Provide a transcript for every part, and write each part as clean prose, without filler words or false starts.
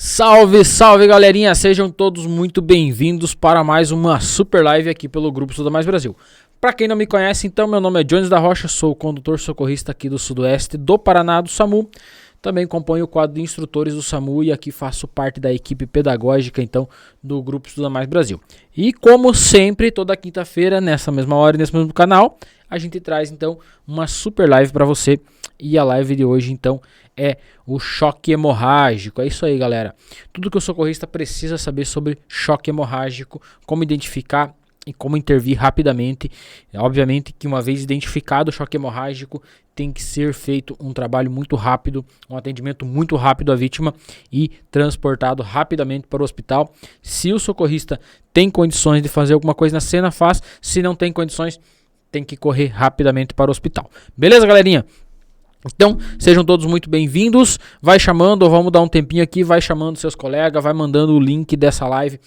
Salve, salve galerinha, sejam todos muito bem-vindos para mais uma super live aqui pelo Grupo Estuda Mais Brasil. Para quem não me conhece, então, meu nome é Jones da Rocha, sou o condutor socorrista aqui do Sudoeste do Paraná do SAMU. Também componho o quadro de instrutores do SAMU e aqui faço parte da equipe pedagógica, então, do Grupo Estuda Mais Brasil. E como sempre, toda quinta-feira, nessa mesma hora e nesse mesmo canal, a gente traz, então, uma super live para você. E a live de hoje, então, é o choque hemorrágico. É isso aí, galera. Tudo que o socorrista precisa saber sobre choque hemorrágico, como identificar e como intervir rapidamente. Obviamente que uma vez identificado o choque hemorrágico, tem que ser feito um trabalho muito rápido, um atendimento muito rápido à vítima e transportado rapidamente para o hospital. Se o socorrista tem condições de fazer alguma coisa na cena, faz. Se não tem condições, tem que correr rapidamente para o hospital. Beleza, galerinha? Então, sejam todos muito bem-vindos. Vai chamando, vamos dar um tempinho aqui, vai chamando seus colegas, vai mandando o link dessa live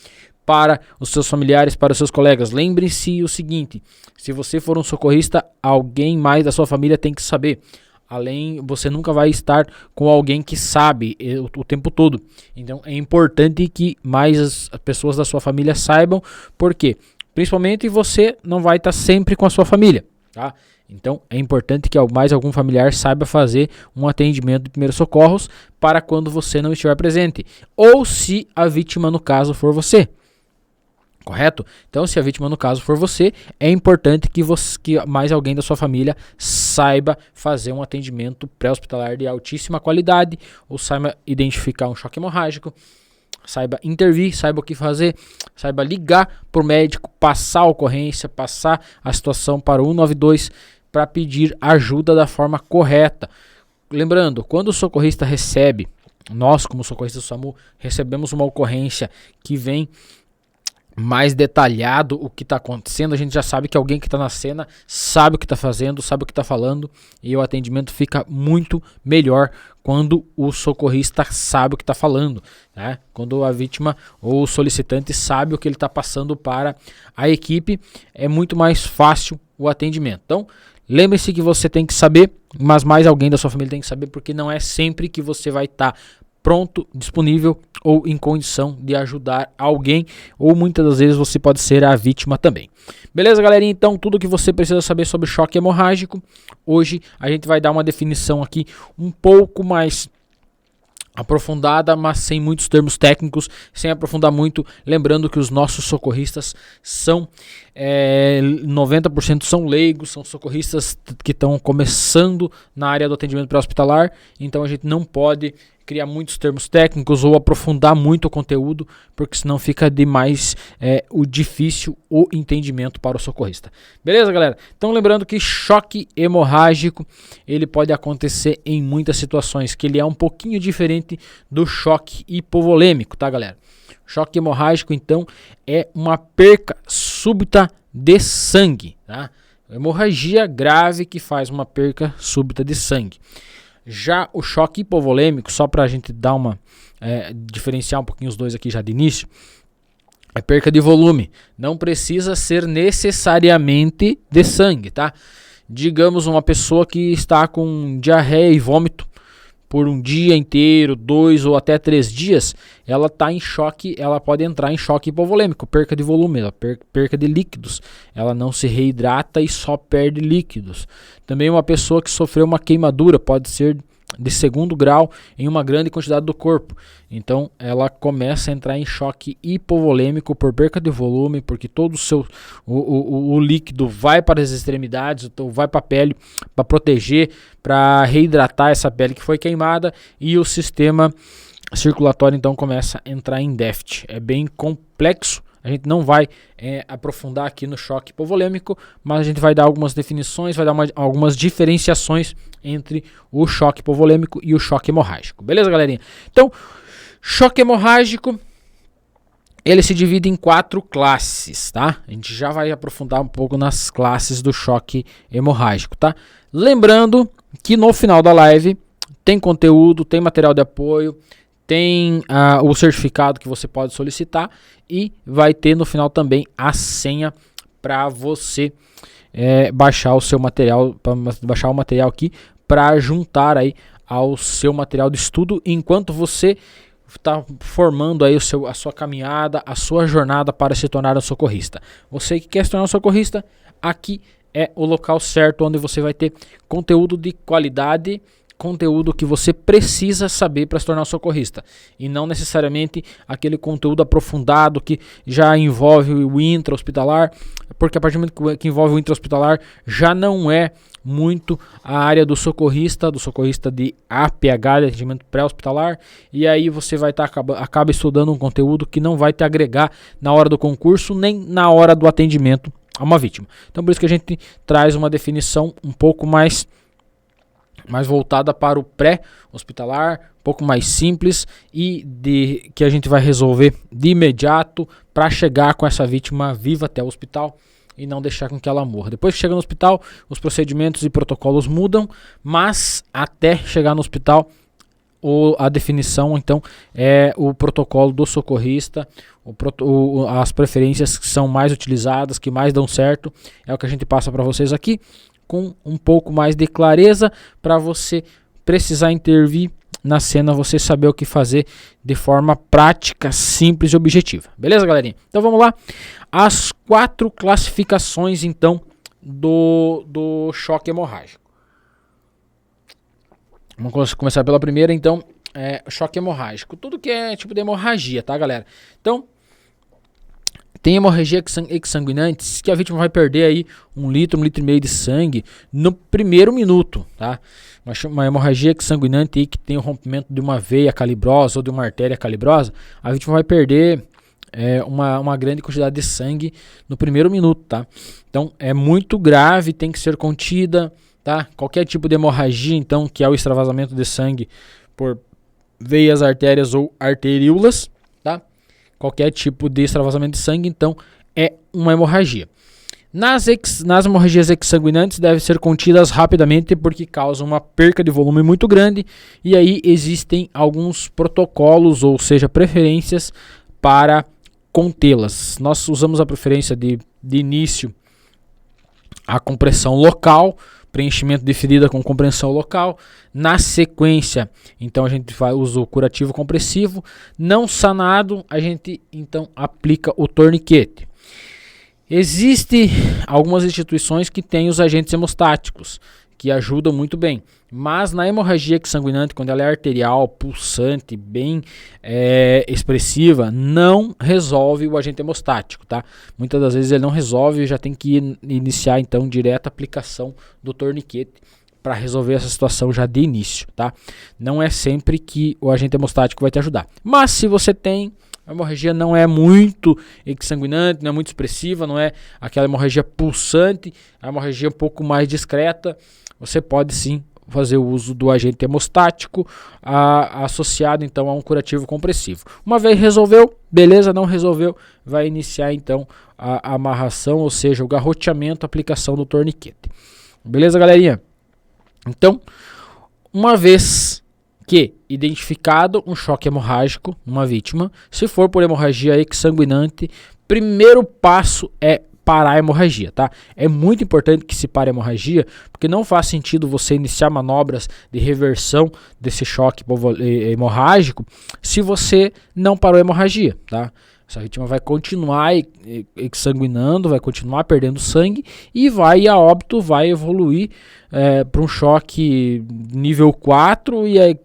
para os seus familiares, para os seus colegas. Lembre-se o seguinte, se você for um socorrista, alguém mais da sua família tem que saber. Além, você nunca vai estar com alguém que sabe o tempo todo. Então, é importante que mais as pessoas da sua família saibam, porque principalmente você não vai estar sempre com a sua família, tá? Então, é importante que mais algum familiar saiba fazer um atendimento de primeiros socorros para quando você não estiver presente. Ou se a vítima, no caso, for você. Correto? Então, se a vítima, no caso, for você, é importante que mais alguém da sua família saiba fazer um atendimento pré-hospitalar de altíssima qualidade, ou saiba identificar um choque hemorrágico, saiba intervir, saiba o que fazer, saiba ligar para o médico, passar a ocorrência, passar a situação para o 192 para pedir ajuda da forma correta. Lembrando, quando o socorrista recebe, nós como socorristas do SAMU, recebemos uma ocorrência que vem mais detalhado o que está acontecendo, a gente já sabe que alguém que está na cena sabe o que está fazendo, sabe o que está falando, e o atendimento fica muito melhor quando o socorrista sabe o que está falando, né? Quando a vítima ou o solicitante sabe o que ele está passando para a equipe, é muito mais fácil o atendimento. Então, lembre-se que você tem que saber, mas mais alguém da sua família tem que saber, porque não é sempre que você vai estar pronto, disponível ou em condição de ajudar alguém, ou muitas das vezes você pode ser a vítima também. Beleza, galerinha? Então, tudo que você precisa saber sobre choque hemorrágico. Hoje a gente vai dar uma definição aqui um pouco mais aprofundada, mas sem muitos termos técnicos, sem aprofundar muito, lembrando que os nossos socorristas são 90% são leigos, são socorristas que estão começando na área do atendimento pré-hospitalar, então a gente não pode criar muitos termos técnicos ou aprofundar muito o conteúdo, porque senão fica demais o difícil o entendimento para o socorrista. Beleza, galera? Então lembrando que choque hemorrágico, ele pode acontecer em muitas situações, que ele é um pouquinho diferente do choque hipovolêmico, tá, galera? Choque hemorrágico, então, é uma perca súbita de sangue, tá? Hemorragia grave que faz uma perca súbita de sangue. Já o choque hipovolêmico, só para a gente dar uma diferenciar um pouquinho os dois aqui já de início, é perca de volume. Não precisa ser necessariamente de sangue, tá? Digamos uma pessoa que está com diarreia e vômito por um dia inteiro, 2 ou até 3 dias, ela está em choque, ela pode entrar em choque hipovolêmico, perca de volume, perca de líquidos. Ela não se reidrata e só perde líquidos. Também uma pessoa que sofreu uma queimadura, pode ser de 2º grau em uma grande quantidade do corpo. Então ela começa a entrar em choque hipovolêmico por perca de volume, porque todo o líquido vai para as extremidades, então vai para a pele para proteger, para reidratar essa pele que foi queimada, e o sistema circulatório então começa a entrar em déficit. É bem complexo. A gente não vai aprofundar aqui no choque hipovolêmico, mas a gente vai dar algumas definições, vai dar algumas diferenciações entre o choque hipovolêmico e o choque hemorrágico. Beleza, galerinha? Então, choque hemorrágico, ele se divide em 4 classes, tá? A gente já vai aprofundar um pouco nas classes do choque hemorrágico, tá? Lembrando que no final da live tem conteúdo, tem material de apoio, tem o certificado que você pode solicitar e vai ter no final também a senha para você baixar o seu material, para baixar o material aqui para juntar aí ao seu material de estudo enquanto você está formando aí a sua caminhada, a sua jornada para se tornar um socorrista. Você que quer se tornar um socorrista, aqui é o local certo onde você vai ter conteúdo de qualidade, conteúdo que você precisa saber para se tornar um socorrista, e não necessariamente aquele conteúdo aprofundado que já envolve o intra-hospitalar, porque a partir do momento que envolve o intra-hospitalar já não é muito a área do socorrista de APH, de atendimento pré-hospitalar, e aí você vai acaba estudando um conteúdo que não vai te agregar na hora do concurso nem na hora do atendimento a uma vítima. Então por isso que a gente traz uma definição um pouco mais voltada para o pré-hospitalar, um pouco mais simples e que a gente vai resolver de imediato para chegar com essa vítima viva até o hospital e não deixar com que ela morra. Depois que chega no hospital, os procedimentos e protocolos mudam, mas até chegar no hospital, a definição então é o protocolo do socorrista, as preferências que são mais utilizadas, que mais dão certo, é o que a gente passa para vocês aqui, com um pouco mais de clareza para você precisar intervir na cena, você saber o que fazer de forma prática, simples e objetiva. Beleza, galerinha? Então vamos lá. As 4 classificações então do choque hemorrágico. Vamos começar pela primeira, então, choque hemorrágico. Tudo que é tipo de hemorragia, tá, galera? Então, tem hemorragia exsanguinante que a vítima vai perder aí 1 litro, 1,5 litro de sangue no primeiro minuto, tá? Uma hemorragia exsanguinante aí que tem o rompimento de uma veia calibrosa ou de uma artéria calibrosa, a vítima vai perder uma grande quantidade de sangue no primeiro minuto, tá? Então é muito grave, tem que ser contida, tá? Qualquer tipo de hemorragia, então, que é o extravasamento de sangue por veias, artérias ou arteríolas, tá? Qualquer tipo de extravasamento de sangue, então, é uma hemorragia. Nas hemorragias exsanguinantes devem ser contidas rapidamente porque causam uma perca de volume muito grande, e aí existem alguns protocolos, ou seja, preferências para contê-las. Nós usamos a preferência de início a compressão local, preenchimento de ferida com compressão local. Na sequência, então a gente usa o curativo compressivo. Não sanado, a gente então aplica o torniquete. Existem algumas instituições que têm os agentes hemostáticos, que ajudam muito bem. Mas na hemorragia exsanguinante, quando ela é arterial, pulsante, bem expressiva, não resolve o agente hemostático, tá? Muitas das vezes ele não resolve, já tem que iniciar então direta aplicação do torniquete para resolver essa situação já de início, tá? Não é sempre que o agente hemostático vai te ajudar. Mas se você tem, a hemorragia não é muito exsanguinante, não é muito expressiva, não é aquela hemorragia pulsante, a hemorragia um pouco mais discreta, você pode sim fazer o uso do agente hemostático associado então a um curativo compressivo. Uma vez resolveu, beleza, não resolveu, vai iniciar então a amarração, ou seja, o garroteamento, a aplicação do torniquete. Beleza, galerinha? Então, uma vez que identificado um choque hemorrágico numa vítima, se for por hemorragia exsanguinante, primeiro passo é parar a hemorragia, tá? É muito importante que se pare a hemorragia, porque não faz sentido você iniciar manobras de reversão desse choque hemorrágico se você não parou a hemorragia, tá? Essa vítima vai continuar exsanguinando, vai continuar perdendo sangue e vai a óbito, vai evoluir para um choque nível 4 e aí,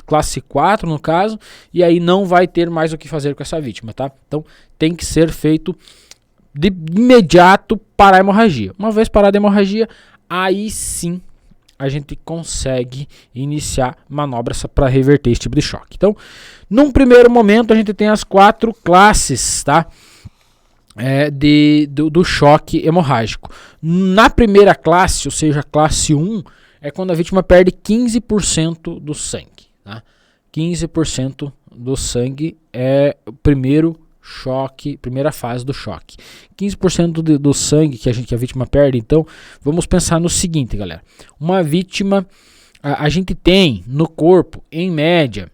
classe 4 no caso, e aí não vai ter mais o que fazer com essa vítima, tá? Então tem que ser feito de imediato parar a hemorragia. Uma vez parada a hemorragia, aí sim a gente consegue iniciar manobras para reverter esse tipo de choque. Então, num primeiro momento, a gente tem as 4 classes, tá? Do choque hemorrágico. Na primeira classe, ou seja, classe 1, é quando a vítima perde 15% do sangue, tá? 15% do sangue é o primeiro choque, primeira fase do choque. 15% do sangue que a vítima perde, então vamos pensar no seguinte, galera. Uma vítima, a gente tem no corpo, em média,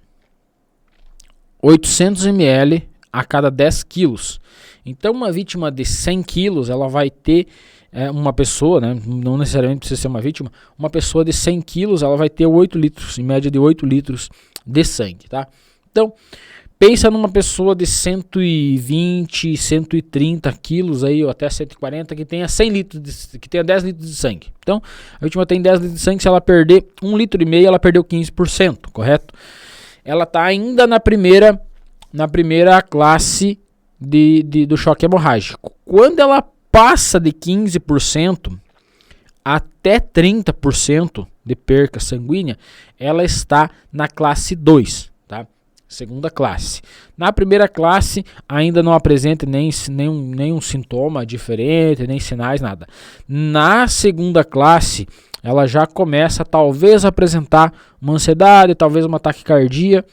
800 ml a cada 10 quilos. Então uma vítima de 100 quilos, ela vai ter, uma pessoa, né, não necessariamente precisa ser uma vítima, uma pessoa de 100 quilos, ela vai ter 8 litros, em média de 8 litros de sangue, tá? Então, Pensa numa pessoa de 120, 130 quilos aí, ou até 140, que tenha 100 litros, que tenha 10 litros de sangue. Então, a vítima tem 10 litros de sangue, se ela perder 1,5 litro, ela perdeu 15%, correto? Ela está ainda na primeira classe do choque hemorrágico. Quando ela passa de 15% até 30% de perca sanguínea, ela está na classe 2, tá? Segunda classe. Na primeira classe ainda não apresenta nenhum sintoma diferente, nem sinais, nada. Na segunda classe, ela já começa talvez a apresentar uma ansiedade, talvez uma taquicardia.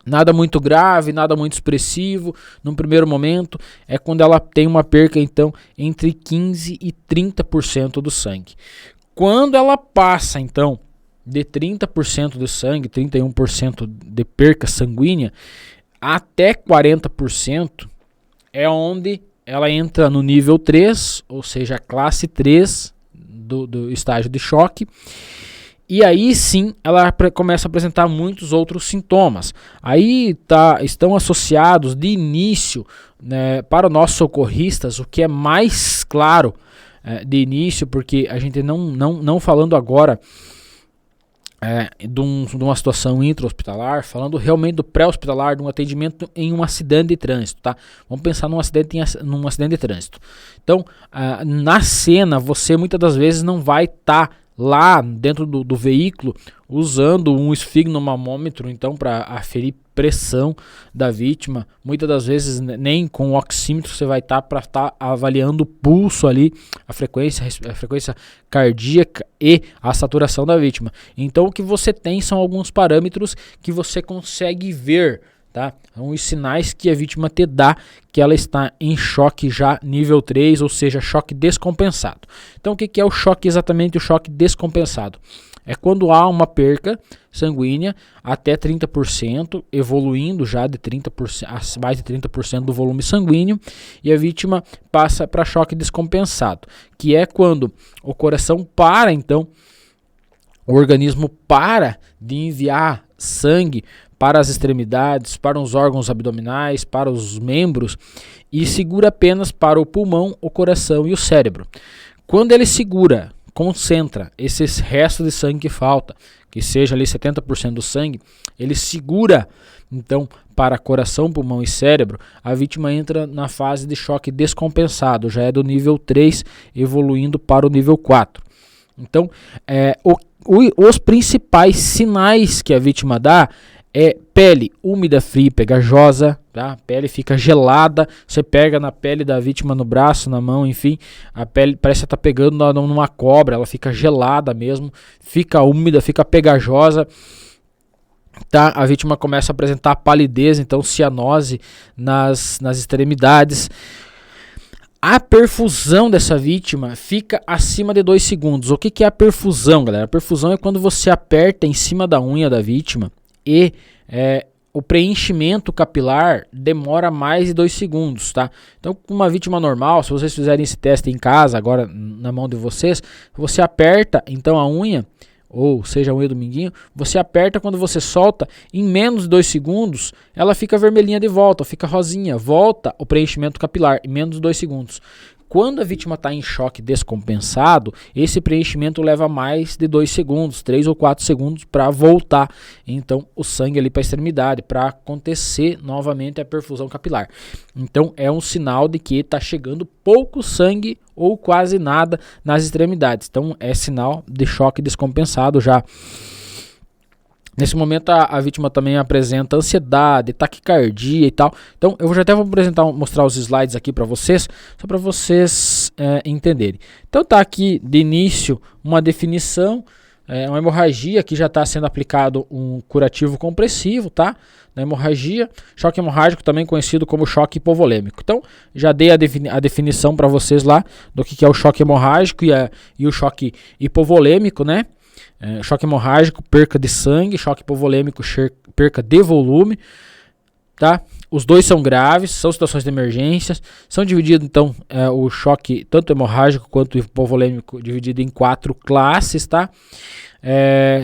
Nada muito grave, nada muito expressivo. Num primeiro momento, é quando ela tem uma perca, então, entre 15% e 30% do sangue. Quando ela passa, então, de 30% do sangue, 31% de perca sanguínea, até 40%, é onde ela entra no nível 3, ou seja, a classe 3 do estágio de choque. E aí sim ela começa a apresentar muitos outros sintomas. Aí estão associados de início, né, para nós socorristas, o que é mais claro de início, porque a gente não falando agora de uma situação intra-hospitalar, falando realmente do pré-hospitalar, de um atendimento em um acidente de trânsito, tá? Vamos pensar num acidente de trânsito. Então, na cena, você muitas das vezes não vai estar lá dentro do veículo usando um esfigmomamômetro, então, para aferir pressão da vítima. Muitas das vezes nem com o oxímetro você vai estar para estar avaliando o pulso ali, a frequência cardíaca e a saturação da vítima. Então o que você tem são alguns parâmetros que você consegue ver, tá? São os sinais que a vítima te dá que ela está em choque já nível 3, ou seja, choque descompensado. Então o que é o choque exatamente? O choque descompensado é quando há uma perca sanguínea até 30%, evoluindo já de 30% a mais de 30% do volume sanguíneo, e a vítima passa para choque descompensado, que é quando o coração para, então, o organismo para de enviar sangue para as extremidades, para os órgãos abdominais, para os membros, e segura apenas para o pulmão, o coração e o cérebro. Quando ele segura, concentra esses restos de sangue que falta, que seja ali 70% do sangue, ele segura então para coração, pulmão e cérebro, a vítima entra na fase de choque descompensado, já é do nível 3 evoluindo para o nível 4. Então, os principais sinais que a vítima dá é pele úmida, fria e pegajosa, tá? A pele fica gelada, você pega na pele da vítima, no braço, na mão, enfim, a pele parece que está pegando numa cobra, ela fica gelada mesmo, fica úmida, fica pegajosa, tá? A vítima começa a apresentar palidez, então cianose nas extremidades. A perfusão dessa vítima fica acima de 2 segundos. O que é a perfusão, galera? A perfusão é quando você aperta em cima da unha da vítima e o preenchimento capilar demora mais de 2 segundos, tá? Então, com uma vítima normal, se vocês fizerem esse teste em casa, agora na mão de vocês, você aperta então a unha, ou seja, a unha do minguinho, você aperta, quando você solta, em menos de 2 segundos, ela fica vermelhinha de volta, fica rosinha, volta o preenchimento capilar em menos de 2 segundos. Quando a vítima está em choque descompensado, esse preenchimento leva mais de 2 segundos, 3 ou 4 segundos para voltar então o sangue ali para a extremidade, para acontecer novamente a perfusão capilar. Então é um sinal de que está chegando pouco sangue ou quase nada nas extremidades. Então é sinal de choque descompensado já. Nesse momento a vítima também apresenta ansiedade, taquicardia e tal. Então eu já até vou mostrar os slides aqui para vocês, só para vocês entenderem. Então tá aqui de início uma definição, uma hemorragia que já está sendo aplicado um curativo compressivo, tá? Na hemorragia, choque hemorrágico também conhecido como choque hipovolêmico. Então já dei a definição para vocês lá do que é o choque hemorrágico e o choque hipovolêmico, né? Choque hemorrágico, perca de sangue, choque hipovolêmico, perca de volume, tá? Os dois são graves, são situações de emergência, são divididos então o choque tanto hemorrágico quanto hipovolêmico dividido em 4 classes, tá?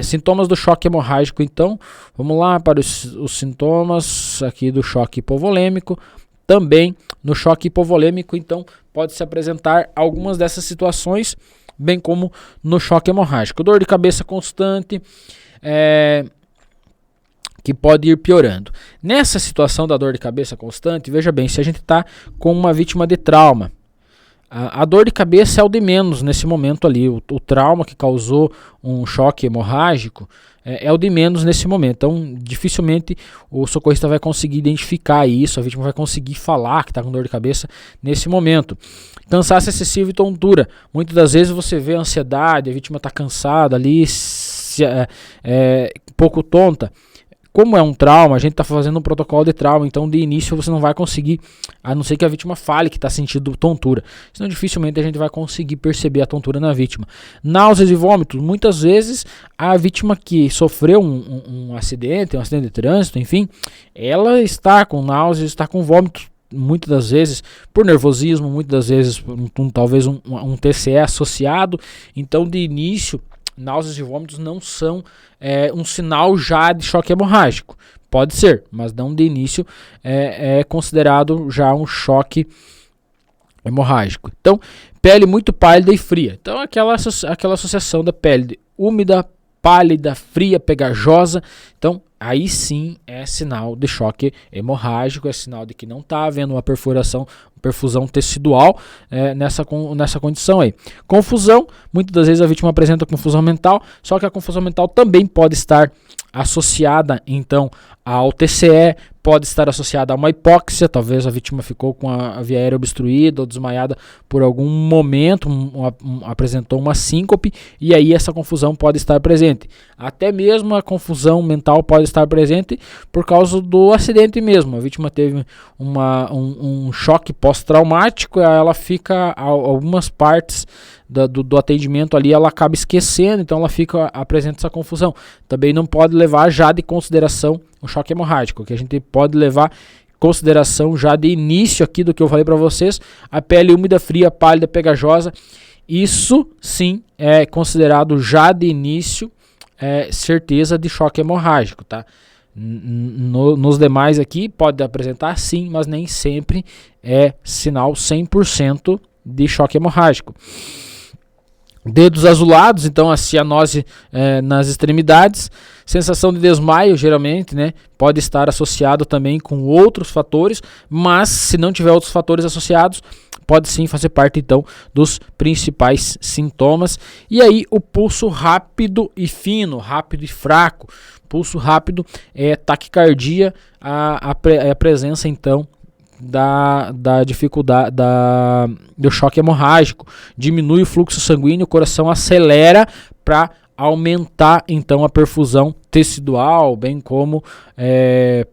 Sintomas do choque hemorrágico, então, vamos lá para os sintomas aqui do choque hipovolêmico. Também no choque hipovolêmico, então, pode se apresentar algumas dessas situações, bem como no choque hemorrágico. Dor de cabeça constante, que pode ir piorando. Nessa situação da dor de cabeça constante, veja bem, se a gente está com uma vítima de trauma, a dor de cabeça é o de menos nesse momento ali. O trauma que causou um choque hemorrágico é o de menos nesse momento. Então, dificilmente o socorrista vai conseguir identificar isso, a vítima vai conseguir falar que está com dor de cabeça nesse momento. Cansaço excessivo e tontura. Muitas das vezes você vê ansiedade, a vítima está cansada ali, pouco tonta. Como é um trauma, a gente está fazendo um protocolo de trauma, então de início você não vai conseguir, a não ser que a vítima fale que está sentindo tontura. Senão dificilmente a gente vai conseguir perceber a tontura na vítima. Náuseas e vômitos, muitas vezes a vítima que sofreu um acidente de trânsito, enfim, ela está com náuseas, está com vômitos, muitas das vezes por nervosismo, muitas das vezes talvez um TCE associado. Então de início, náuseas e vômitos não são um sinal já de choque hemorrágico. Pode ser, mas não de início é considerado já um choque hemorrágico. Então, pele muito pálida e fria. Então, aquela associação da pele úmida, pálida, fria, pegajosa. Então, aí sim é sinal de choque hemorrágico, é sinal de que não está havendo uma perfusão tecidual nessa condição aí. Confusão, muitas das vezes a vítima apresenta confusão mental, só que a confusão mental também pode estar associada então ao TCE, pode estar associada a uma hipóxia, talvez a vítima ficou com a via aérea obstruída ou desmaiada por algum momento, apresentou uma síncope, e aí essa confusão pode estar presente. Até mesmo a confusão mental pode estar presente por causa do acidente mesmo. A vítima teve um choque pós-traumático, ela fica, algumas partes do atendimento ali, ela acaba esquecendo, então ela apresenta essa confusão. Também não pode levar já de consideração o choque hemorrágico, que a gente pode levar em consideração já de início aqui do que eu falei para vocês, a pele úmida, fria, pálida, pegajosa. Isso sim é considerado já de início certeza de choque hemorrágico, tá? Nos demais aqui pode apresentar sim, mas nem sempre é sinal 100% de choque hemorrágico. Dedos azulados, então a cianose nas extremidades, sensação de desmaio geralmente, né, pode estar associado também com outros fatores, mas se não tiver outros fatores associados, pode sim fazer parte então dos principais sintomas. E aí o pulso rápido e fino, rápido e fraco. Pulso rápido é taquicardia, a presença então da dificuldade do choque hemorrágico, diminui o fluxo sanguíneo, o coração acelera para aumentar então a perfusão tecidual, bem como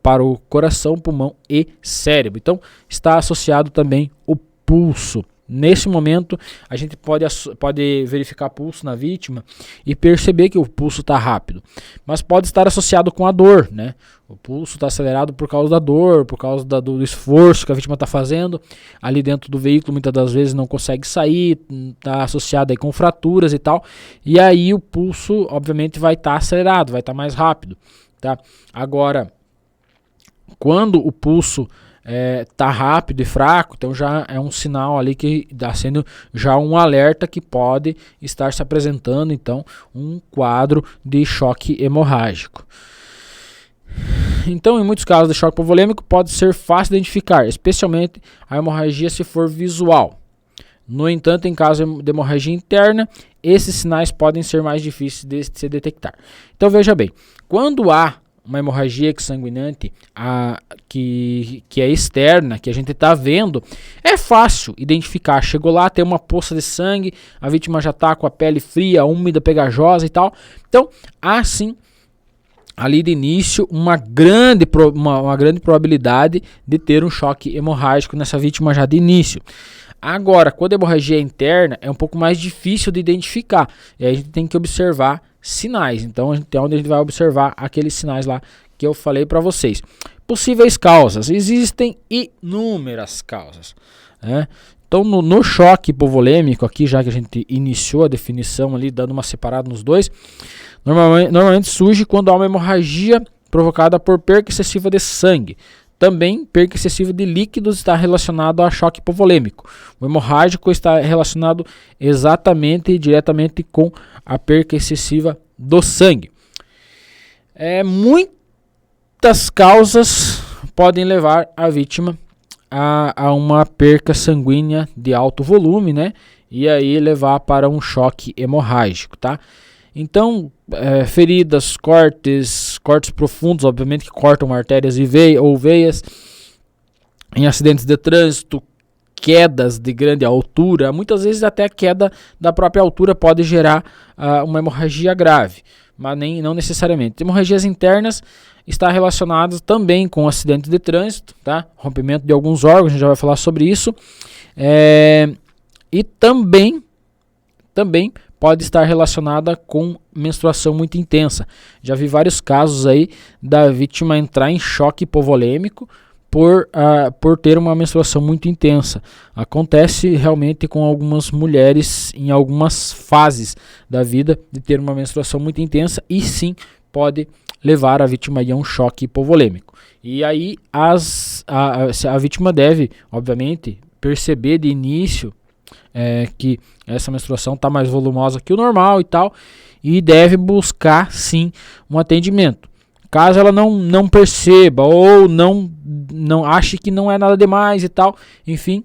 para o coração, pulmão e cérebro. Então está associado também o pulso. Nesse momento, a gente pode verificar pulso na vítima e perceber que o pulso está rápido. Mas pode estar associado com a dor, né? O pulso está acelerado por causa da dor, por causa do esforço que a vítima está fazendo. Ali dentro do veículo, muitas das vezes não consegue sair, está associado aí com fraturas e tal. E aí o pulso, obviamente, vai estar acelerado, vai estar mais rápido, tá? Agora, quando o pulso tá rápido e fraco, então já é um sinal ali que está sendo já um alerta que pode estar se apresentando então um quadro de choque hemorrágico. Então, em muitos casos de choque hipovolêmico pode ser fácil de identificar, especialmente a hemorragia se for visual. No entanto, em caso de hemorragia interna, esses sinais podem ser mais difíceis de se detectar. Então veja bem, quando há uma hemorragia sanguinante que é externa, que a gente está vendo, é fácil identificar. Chegou lá, tem uma poça de sangue, a vítima já está com a pele fria, úmida, pegajosa e tal. Então, há sim, ali de início, uma grande probabilidade de ter um choque hemorrágico nessa vítima já de início. Agora, quando a hemorragia é interna, é um pouco mais difícil de identificar. E aí a gente tem que observar sinais. Então, onde a gente vai observar aqueles sinais lá que eu falei para vocês. Possíveis causas. Existem inúmeras causas, né? Então, no choque hipovolêmico, aqui já que a gente iniciou a definição ali, dando uma separada nos dois, normalmente surge quando há uma hemorragia provocada por perca excessiva de sangue. Também, perca excessiva de líquidos está relacionado a choque hipovolêmico. O hemorrágico está relacionado exatamente e diretamente com a perca excessiva do sangue. Muitas causas podem levar a vítima a uma perca sanguínea de alto volume, né? E aí levar para um choque hemorrágico, tá? Então, feridas, cortes profundos, obviamente, que cortam artérias ou veias, em acidentes de trânsito, quedas de grande altura, muitas vezes até a queda da própria altura pode gerar uma hemorragia grave, mas não necessariamente. Hemorragias internas está relacionadas também com acidentes de trânsito, tá? Rompimento de alguns órgãos, a gente já vai falar sobre isso, e também pode estar relacionada com menstruação muito intensa. Já vi vários casos aí da vítima entrar em choque hipovolêmico por ter uma menstruação muito intensa. Acontece realmente com algumas mulheres em algumas fases da vida de ter uma menstruação muito intensa e sim pode levar a vítima a um choque hipovolêmico. E aí a vítima deve, obviamente, perceber de início que essa menstruação está mais volumosa que o normal e tal, e deve buscar sim um atendimento. Caso ela não perceba ou não ache que não é nada demais e tal, enfim,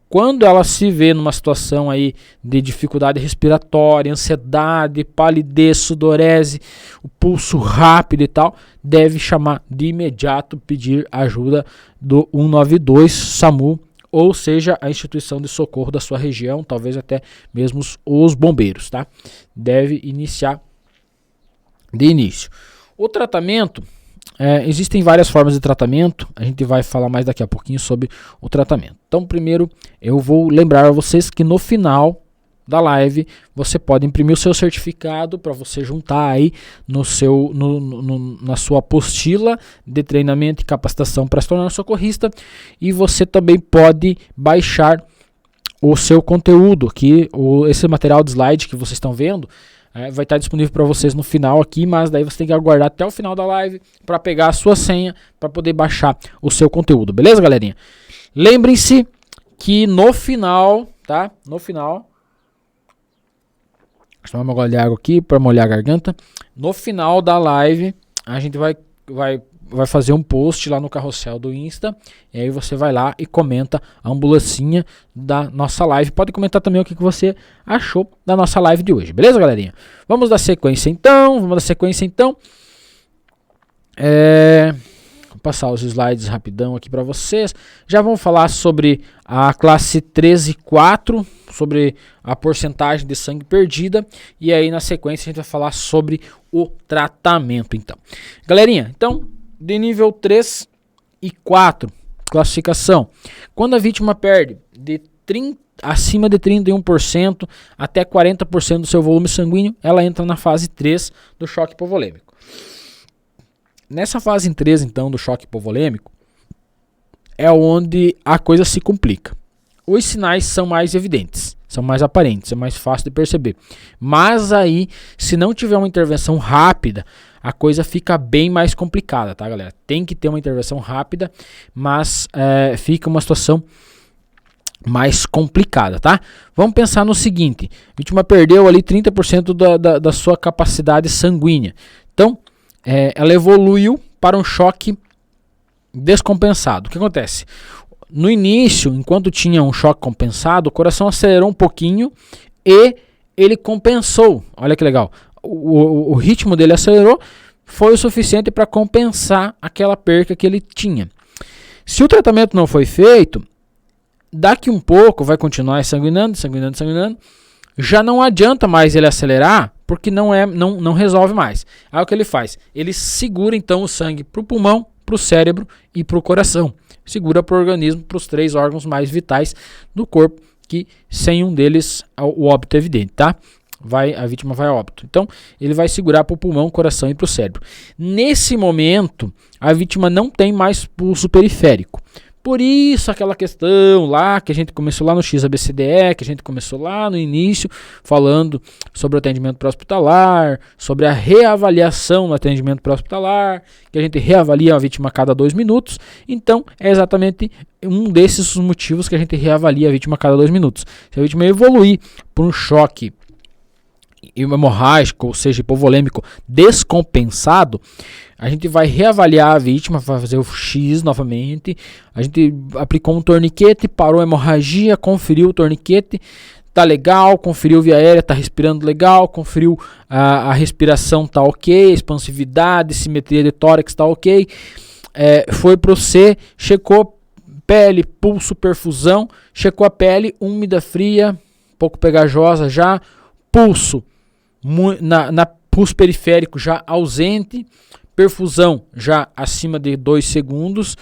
quando ela se vê numa situação aí de dificuldade respiratória, ansiedade, palidez, sudorese, o pulso rápido e tal, deve chamar de imediato, pedir ajuda do 192 SAMU, ou seja, a instituição de socorro da sua região, talvez até mesmo os bombeiros, tá? Deve iniciar de início. O tratamento, existem várias formas de tratamento, a gente vai falar mais daqui a pouquinho sobre o tratamento. Então, primeiro, eu vou lembrar a vocês que no final da live, você pode imprimir o seu certificado para você juntar aí na sua apostila de treinamento e capacitação para se tornar socorrista, e você também pode baixar o seu conteúdo, esse material de slide que vocês estão vendo, vai estar disponível para vocês no final aqui, mas daí você tem que aguardar até o final da live para pegar a sua senha para poder baixar o seu conteúdo, beleza, galerinha? Lembrem-se que no final, tá? No final, deixa eu tomar uma gole de água aqui para molhar a garganta. No final da live, a gente vai fazer um post lá no carrossel do Insta. E aí você vai lá e comenta a ambulancinha da nossa live. Pode comentar também o que você achou da nossa live de hoje. Beleza, galerinha? Vamos dar sequência então. Vou passar os slides rapidão aqui para vocês. Já vamos falar sobre a classe 13 e 4, sobre a porcentagem de sangue perdida, e aí na sequência a gente vai falar sobre o tratamento então. Galerinha, então, de nível 3 e 4, classificação. Quando a vítima perde acima de 31% até 40% do seu volume sanguíneo, ela entra na fase 3 do choque hipovolêmico. Nessa fase 3, então, do choque hipovolêmico, é onde a coisa se complica. Os sinais são mais evidentes, são mais aparentes, é mais fácil de perceber. Mas aí, se não tiver uma intervenção rápida, a coisa fica bem mais complicada, tá, galera? Tem que ter uma intervenção rápida, mas fica uma situação mais complicada, tá? Vamos pensar no seguinte: a vítima perdeu ali 30% da sua capacidade sanguínea. Então, ela evoluiu para um choque descompensado. O que acontece? No início, enquanto tinha um choque compensado, o coração acelerou um pouquinho e ele compensou. Olha que legal. O ritmo dele acelerou, foi o suficiente para compensar aquela perca que ele tinha. Se o tratamento não foi feito, daqui um pouco vai continuar sanguinando. Já não adianta mais ele acelerar, porque não resolve mais. Aí o que ele faz? Ele segura então o sangue para o pulmão, para o cérebro e para o coração. Segura para o organismo, para os 3 órgãos mais vitais do corpo, que sem um deles o óbito é evidente, tá? A vítima vai a óbito. Então, ele vai segurar para o pulmão, coração e para o cérebro. Nesse momento, a vítima não tem mais pulso periférico. Por isso aquela questão lá que a gente começou lá no XABCDE, que a gente começou lá no início, falando sobre o atendimento pré-hospitalar, sobre a reavaliação no atendimento pré-hospitalar, que a gente reavalia a vítima a cada 2 minutos. Então, é exatamente um desses motivos que a gente reavalia a vítima a cada 2 minutos. Se a vítima evoluir por um choque hemorrágico, ou seja, hipovolêmico descompensado, a gente vai reavaliar a vítima, vai fazer o X novamente. A gente aplicou um torniquete, parou a hemorragia, conferiu o torniquete, tá legal, conferiu via aérea, tá respirando legal, conferiu a respiração, tá ok, expansividade, simetria de tórax, tá ok. Foi pro C, checou pele, pulso, perfusão, checou a pele, úmida, fria, pouco pegajosa já, pulso na pulso periférico já ausente, perfusão já acima de 2 segundos,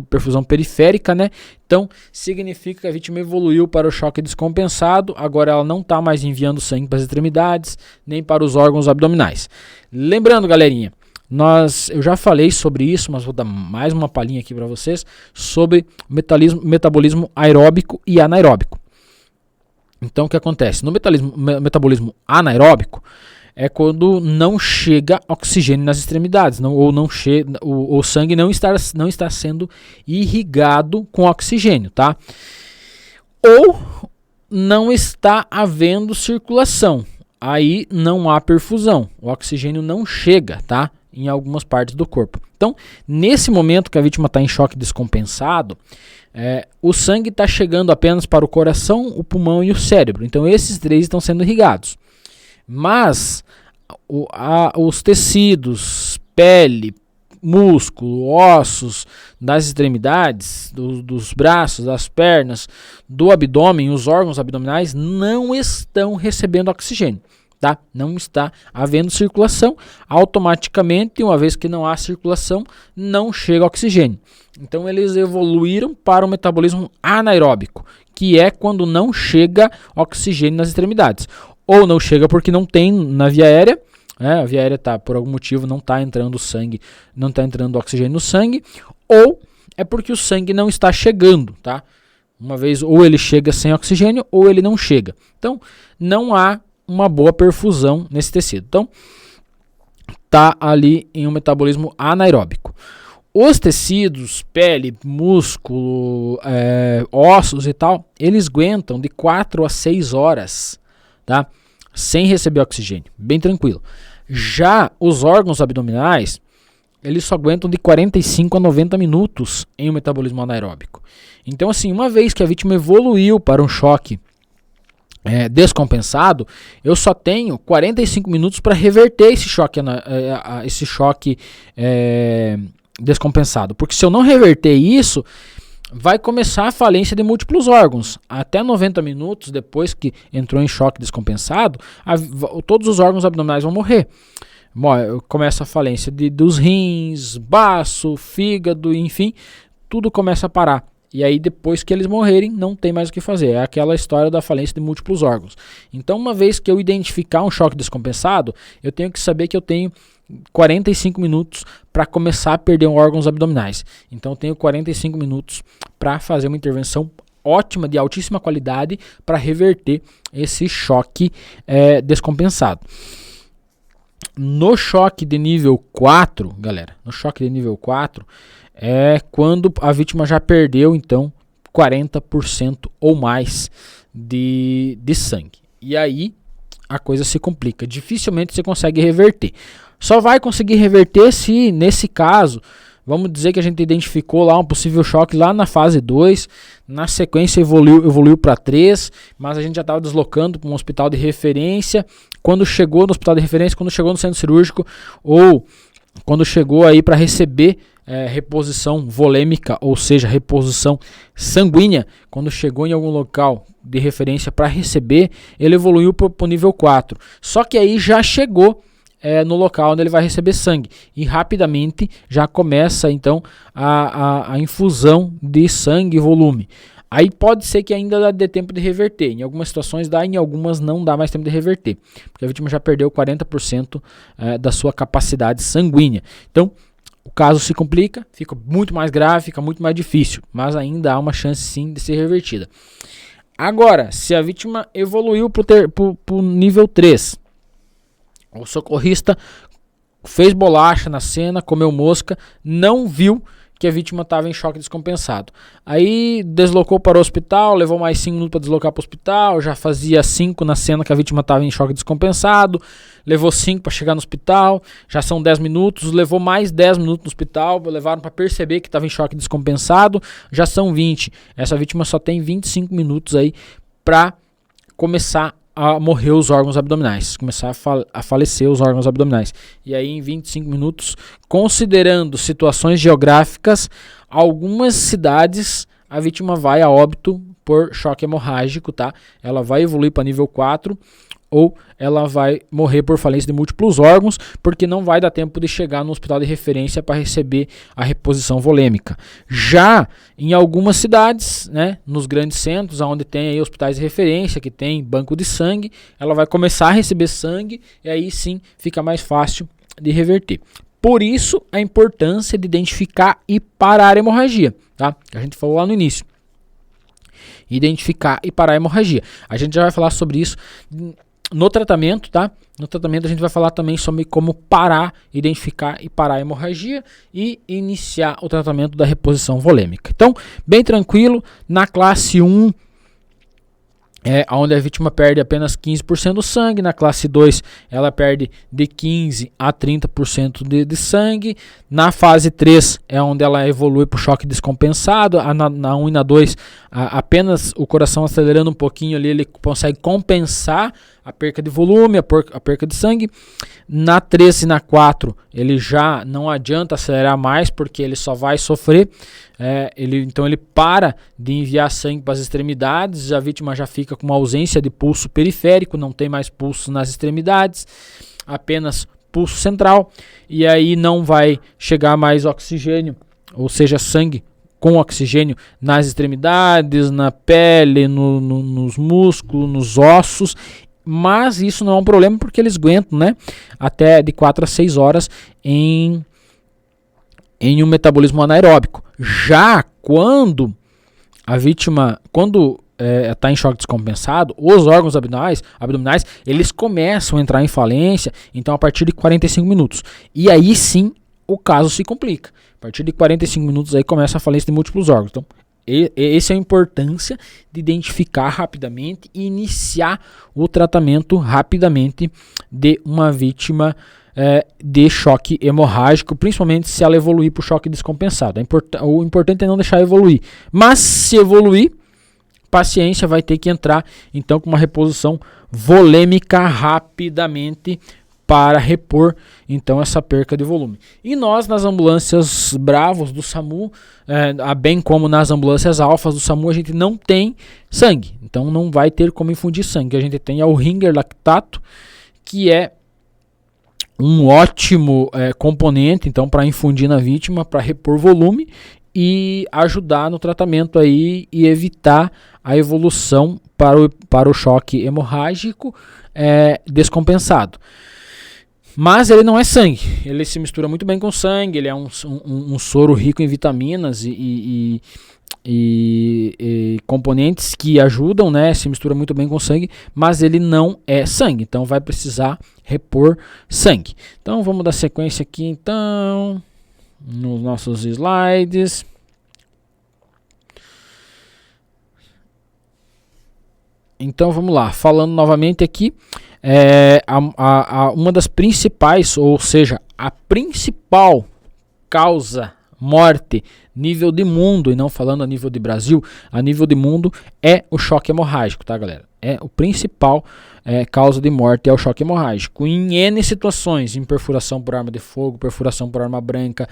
perfusão periférica, né? Então, significa que a vítima evoluiu para o choque descompensado, agora ela não está mais enviando sangue para as extremidades, nem para os órgãos abdominais. Lembrando, galerinha, eu já falei sobre isso, mas vou dar mais uma palhinha aqui para vocês, sobre metabolismo aeróbico e anaeróbico. Então, o que acontece? No metabolismo anaeróbico é quando não chega oxigênio nas extremidades, o sangue não está sendo irrigado com oxigênio, tá? Ou não está havendo circulação, aí não há perfusão, o oxigênio não chega, tá? Em algumas partes do corpo. Então, nesse momento que a vítima está em choque descompensado, o sangue está chegando apenas para o coração, o pulmão e o cérebro. Então, esses 3 estão sendo irrigados. Mas os tecidos, pele, músculo, ossos das extremidades, dos braços, das pernas, do abdômen, os órgãos abdominais não estão recebendo oxigênio. Tá? Não está havendo circulação, automaticamente, uma vez que não há circulação, não chega oxigênio. Então eles evoluíram para o metabolismo anaeróbico, que é quando não chega oxigênio nas extremidades. Ou não chega porque não tem na via aérea, a via aérea por algum motivo não está entrando sangue, não está entrando oxigênio no sangue, ou é porque o sangue não está chegando, tá? Uma vez ou ele chega sem oxigênio ou ele não chega. Então não há uma boa perfusão nesse tecido. Então, está ali em um metabolismo anaeróbico. Os tecidos, pele, músculo, ossos e tal, eles aguentam de 4 a 6 horas, tá? Sem receber oxigênio, bem tranquilo. Já os órgãos abdominais, eles só aguentam de 45 a 90 minutos em um metabolismo anaeróbico. Então, assim, uma vez que a vítima evoluiu para um choque descompensado, eu só tenho 45 minutos para reverter esse choque descompensado. Porque se eu não reverter isso, vai começar a falência de múltiplos órgãos. Até 90 minutos depois que entrou em choque descompensado, todos os órgãos abdominais vão morrer. Começa a falência dos rins, baço, fígado, enfim, tudo começa a parar. E aí depois que eles morrerem, não tem mais o que fazer. É aquela história da falência de múltiplos órgãos. Então, uma vez que eu identificar um choque descompensado, eu tenho que saber que eu tenho 45 minutos para começar a perder órgãos abdominais. Então, eu tenho 45 minutos para fazer uma intervenção ótima, de altíssima qualidade, para reverter esse choque descompensado. No choque de nível 4, galera, é quando a vítima já perdeu, então, 40% ou mais de sangue. E aí a coisa se complica. Dificilmente você consegue reverter. Só vai conseguir reverter se, nesse caso, vamos dizer que a gente identificou lá um possível choque lá na fase 2, na sequência evoluiu para 3, mas a gente já estava deslocando para um hospital de referência. Quando chegou no hospital de referência, quando chegou no centro cirúrgico, ou quando chegou aí para receber reposição volêmica, ou seja, reposição sanguínea, quando chegou em algum local de referência para receber, ele evoluiu para o nível 4. Só que aí já chegou no local onde ele vai receber sangue e rapidamente já começa então a infusão de sangue e volume. Aí pode ser que ainda dê tempo de reverter. Em algumas situações dá, em algumas não dá mais tempo de reverter, porque a vítima já perdeu 40% da sua capacidade sanguínea. Então, caso se complica, fica muito mais grave, fica muito mais difícil, mas ainda há uma chance sim de ser revertida. Agora, se a vítima evoluiu para o nível 3, o socorrista fez bolacha na cena, comeu mosca, não viu que a vítima estava em choque descompensado. Aí deslocou para o hospital, levou mais 5 minutos para deslocar para o hospital, já fazia 5 na cena que a vítima estava em choque descompensado, levou 5 para chegar no hospital, já são 10 minutos, levou mais 10 minutos no hospital, levaram para perceber que estava em choque descompensado, já são 20. Essa vítima só tem 25 minutos aí para começar a morrer os órgãos abdominais, começar a falecer os órgãos abdominais. E aí em 25 minutos, considerando situações geográficas, algumas cidades a vítima vai a óbito por choque hemorrágico, tá? Ela vai evoluir para nível 4 ou ela vai morrer por falência de múltiplos órgãos, porque não vai dar tempo de chegar no hospital de referência para receber a reposição volêmica. Já em algumas cidades, né, nos grandes centros, onde tem aí hospitais de referência, que tem banco de sangue, ela vai começar a receber sangue e aí sim fica mais fácil de reverter. Por isso, a importância de identificar e parar a hemorragia, tá? A gente falou lá no início. Identificar e parar a hemorragia. A gente já vai falar sobre isso no tratamento, tá? No tratamento a gente vai falar também sobre como parar, identificar e parar a hemorragia e iniciar o tratamento da reposição volêmica. Então, bem tranquilo, na classe 1, onde a vítima perde apenas 15% do sangue, na classe 2 ela perde de 15% a 30% de sangue, na fase 3 é onde ela evolui para o choque descompensado, na 1 e na 2 apenas o coração acelerando um pouquinho ali, ele consegue compensar a perca de volume, a perca de sangue. Na 3 e na 4 ele já não adianta acelerar mais, porque ele só vai sofrer, então ele para de enviar sangue para as extremidades, a vítima já fica com uma ausência de pulso periférico, não tem mais pulso nas extremidades, apenas pulso central, e aí não vai chegar mais oxigênio, ou seja, sangue com oxigênio nas extremidades, na pele, nos músculos, nos ossos. Mas isso não é um problema, porque eles aguentam, né, até de 4 a 6 horas em um metabolismo anaeróbico. Já quando a vítima, está em choque descompensado, os órgãos abdominais, eles começam a entrar em falência, então a partir de 45 minutos. E aí sim o caso se complica. A partir de 45 minutos aí começa a falência de múltiplos órgãos. Então, essa é a importância de identificar rapidamente e iniciar o tratamento rapidamente de uma vítima de choque hemorrágico, principalmente se ela evoluir para o choque descompensado. O importante é não deixar evoluir. Mas se evoluir, paciência, vai ter que entrar então com uma reposição volêmica rapidamente para repor então essa perca de volume. E nós nas ambulâncias Bravos do SAMU, bem como nas ambulâncias alfas do SAMU, a gente não tem sangue, então não vai ter como infundir sangue. A gente tem o Ringer lactato, que é um ótimo componente então para infundir na vítima, para repor volume e ajudar no tratamento aí e evitar a evolução para o choque hemorrágico descompensado. Mas ele não é sangue, ele se mistura muito bem com sangue, ele é um soro rico em vitaminas e componentes que ajudam, né? Se mistura muito bem com sangue, mas ele não é sangue, então vai precisar repor sangue. Então vamos dar sequência aqui então nos nossos slides. Então vamos lá, falando novamente aqui, uma das principais, ou seja, a principal causa morte nível de mundo, e não falando a nível de Brasil, a nível de mundo é o choque hemorrágico, tá galera? O principal causa de morte é o choque hemorrágico. Em N situações, em perfuração por arma de fogo, perfuração por arma branca,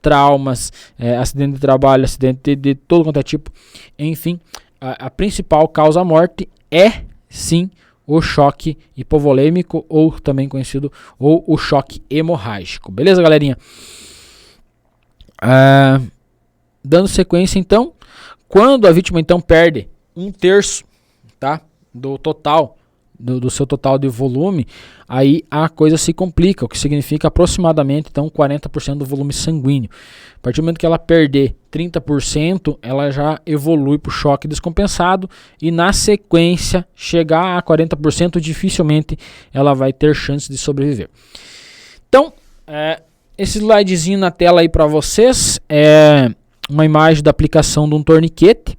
traumas, acidente de trabalho, acidente de todo quanto é tipo, enfim, a principal causa morte é sim o choque hipovolêmico, ou também conhecido ou o choque hemorrágico. Beleza, galerinha? Dando sequência então, quando a vítima então perde 1/3, tá, do total do seu total de volume, aí a coisa se complica, o que significa aproximadamente então 40% do volume sanguíneo. A partir do momento que ela perder 30%, ela já evolui para o choque descompensado e na sequência chegar a 40%, dificilmente ela vai ter chance de sobreviver. Então, esse slidezinho na tela aí para vocês é uma imagem da aplicação de um torniquete,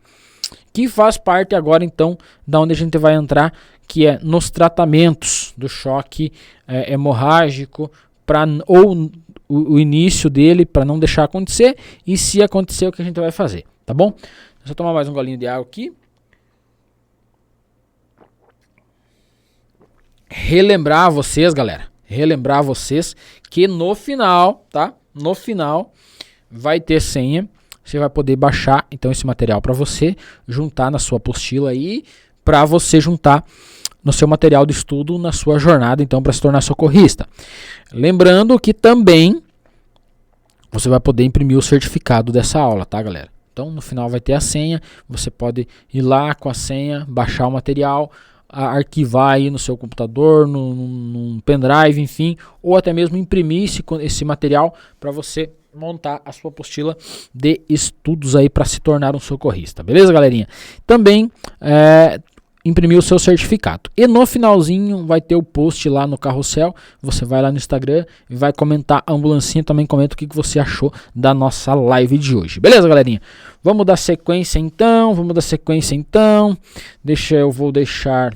que faz parte agora então da onde a gente vai entrar, que é nos tratamentos do choque hemorrágico, ou o início dele, para não deixar acontecer, e se acontecer o que a gente vai fazer, tá bom? Deixa eu tomar mais um golinho de água aqui. Relembrar vocês, galera, que no final, tá? No final vai ter senha. Você vai poder baixar então esse material para você juntar na sua apostila aí, para você juntar no seu material de estudo na sua jornada então para se tornar socorrista. Lembrando que também você vai poder imprimir o certificado dessa aula, tá, galera? Então no final vai ter a senha, você pode ir lá com a senha, baixar o material, arquivar aí no seu computador, num pendrive, enfim, ou até mesmo imprimir esse material para você montar a sua apostila de estudos aí para se tornar um socorrista, beleza, galerinha? Também imprimir o seu certificado. E no finalzinho vai ter o post lá no carrossel, você vai lá no Instagram e vai comentar a ambulancinha, também comenta o que você achou da nossa live de hoje, beleza, galerinha? Vamos dar sequência então, eu vou deixar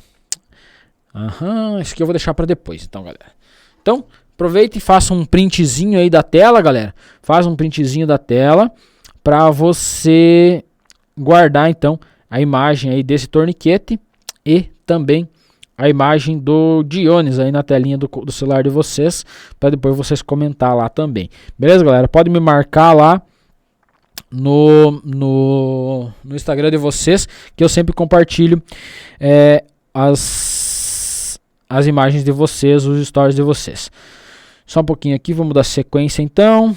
isso aqui eu vou deixar para depois, então, galera. Então, aproveita e faça um printzinho aí da tela, galera. Faz um printzinho da tela para você guardar então a imagem aí desse torniquete e também a imagem do Dionis aí na telinha do celular de vocês, para depois vocês comentar lá também. Beleza, galera? Pode me marcar lá no Instagram de vocês, que eu sempre compartilho as imagens de vocês, os stories de vocês. Só um pouquinho aqui, vamos dar sequência então.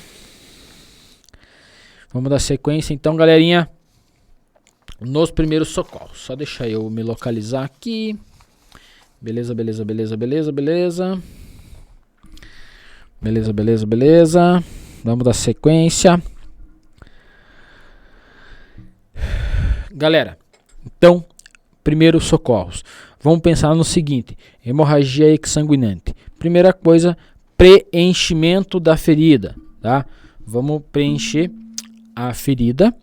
Galerinha, nos primeiros socorros. Só deixa eu me localizar aqui. Beleza. Vamos dar sequência. Galera, então, primeiros socorros. Vamos pensar no seguinte: hemorragia exsanguinante. Primeira coisa, preenchimento da ferida, tá? Vamos preencher a ferida.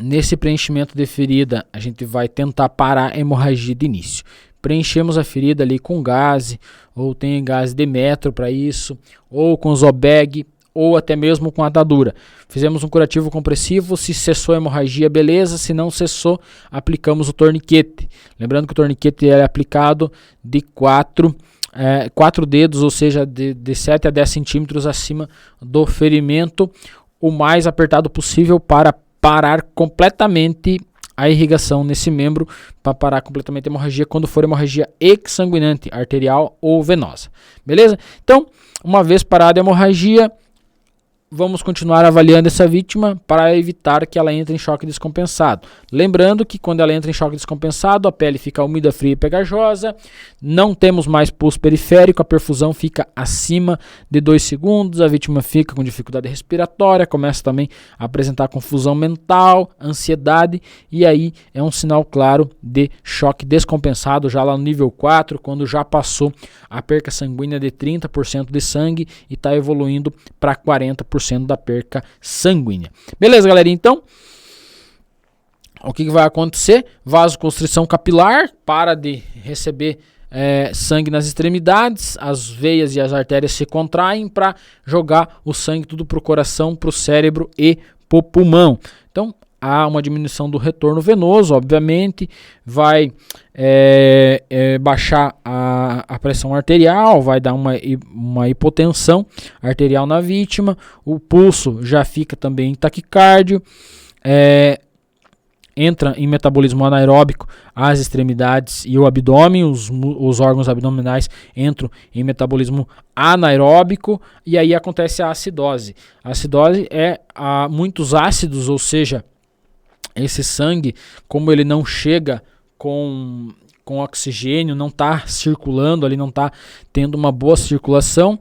Nesse preenchimento de ferida, a gente vai tentar parar a hemorragia de início. Preenchemos a ferida ali com gaze, ou tem gás de metro para isso, ou com Zobeg, ou até mesmo com atadura. Fizemos um curativo compressivo, se cessou a hemorragia, beleza, se não cessou, aplicamos o torniquete. Lembrando que o torniquete é aplicado de 4 dedos, ou seja, de 7 a 10 centímetros acima do ferimento, o mais apertado possível para parar completamente a irrigação nesse membro, para parar completamente a hemorragia quando for hemorragia exsanguinante, arterial ou venosa. Beleza? Então, uma vez parada a hemorragia, vamos continuar avaliando essa vítima para evitar que ela entre em choque descompensado. Lembrando que quando ela entra em choque descompensado, a pele fica úmida, fria e pegajosa, não temos mais pulso periférico, a perfusão fica acima de 2 segundos, a vítima fica com dificuldade respiratória, começa também a apresentar confusão mental, ansiedade, e aí é um sinal claro de choque descompensado, já lá no nível 4, quando já passou a perca sanguínea de 30% de sangue e está evoluindo para 40% da perca sanguínea. Beleza, galera? Então, o que vai acontecer? Vasoconstrição capilar, para de receber sangue nas extremidades, as veias e as artérias se contraem para jogar o sangue tudo para o coração, para o cérebro e para o pulmão. Então, há uma diminuição do retorno venoso, obviamente, vai baixar a pressão arterial, vai dar uma hipotensão arterial na vítima, o pulso já fica também em taquicárdio, entra em metabolismo anaeróbico as extremidades e o abdômen, os órgãos abdominais entram em metabolismo anaeróbico e aí acontece a acidose. A acidose é muitos ácidos, ou seja, esse sangue, como ele não chega com com oxigênio, não está circulando ali, não está tendo uma boa circulação,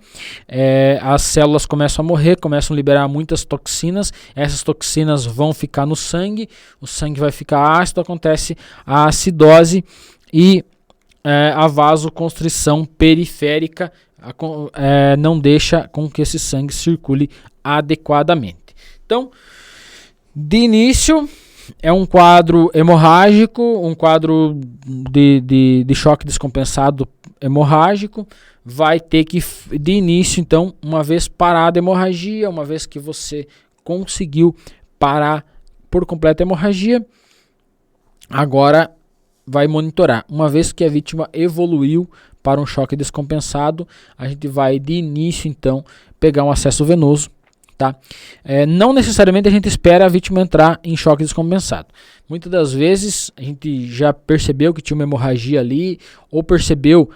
as células começam a morrer, começam a liberar muitas toxinas, essas toxinas vão ficar no sangue, o sangue vai ficar ácido, acontece a acidose e a vasoconstrição periférica não deixa com que esse sangue circule adequadamente. Então, de início, é um quadro hemorrágico, um quadro de choque descompensado hemorrágico. Vai ter que, de início, então, uma vez parada a hemorragia, uma vez que você conseguiu parar por completo a hemorragia, agora vai monitorar. Uma vez que a vítima evoluiu para um choque descompensado, a gente vai, de início, então, pegar um acesso venoso. Tá? Não necessariamente a gente espera a vítima entrar em choque descompensado. Muitas das vezes a gente já percebeu que tinha uma hemorragia ali, ou percebeu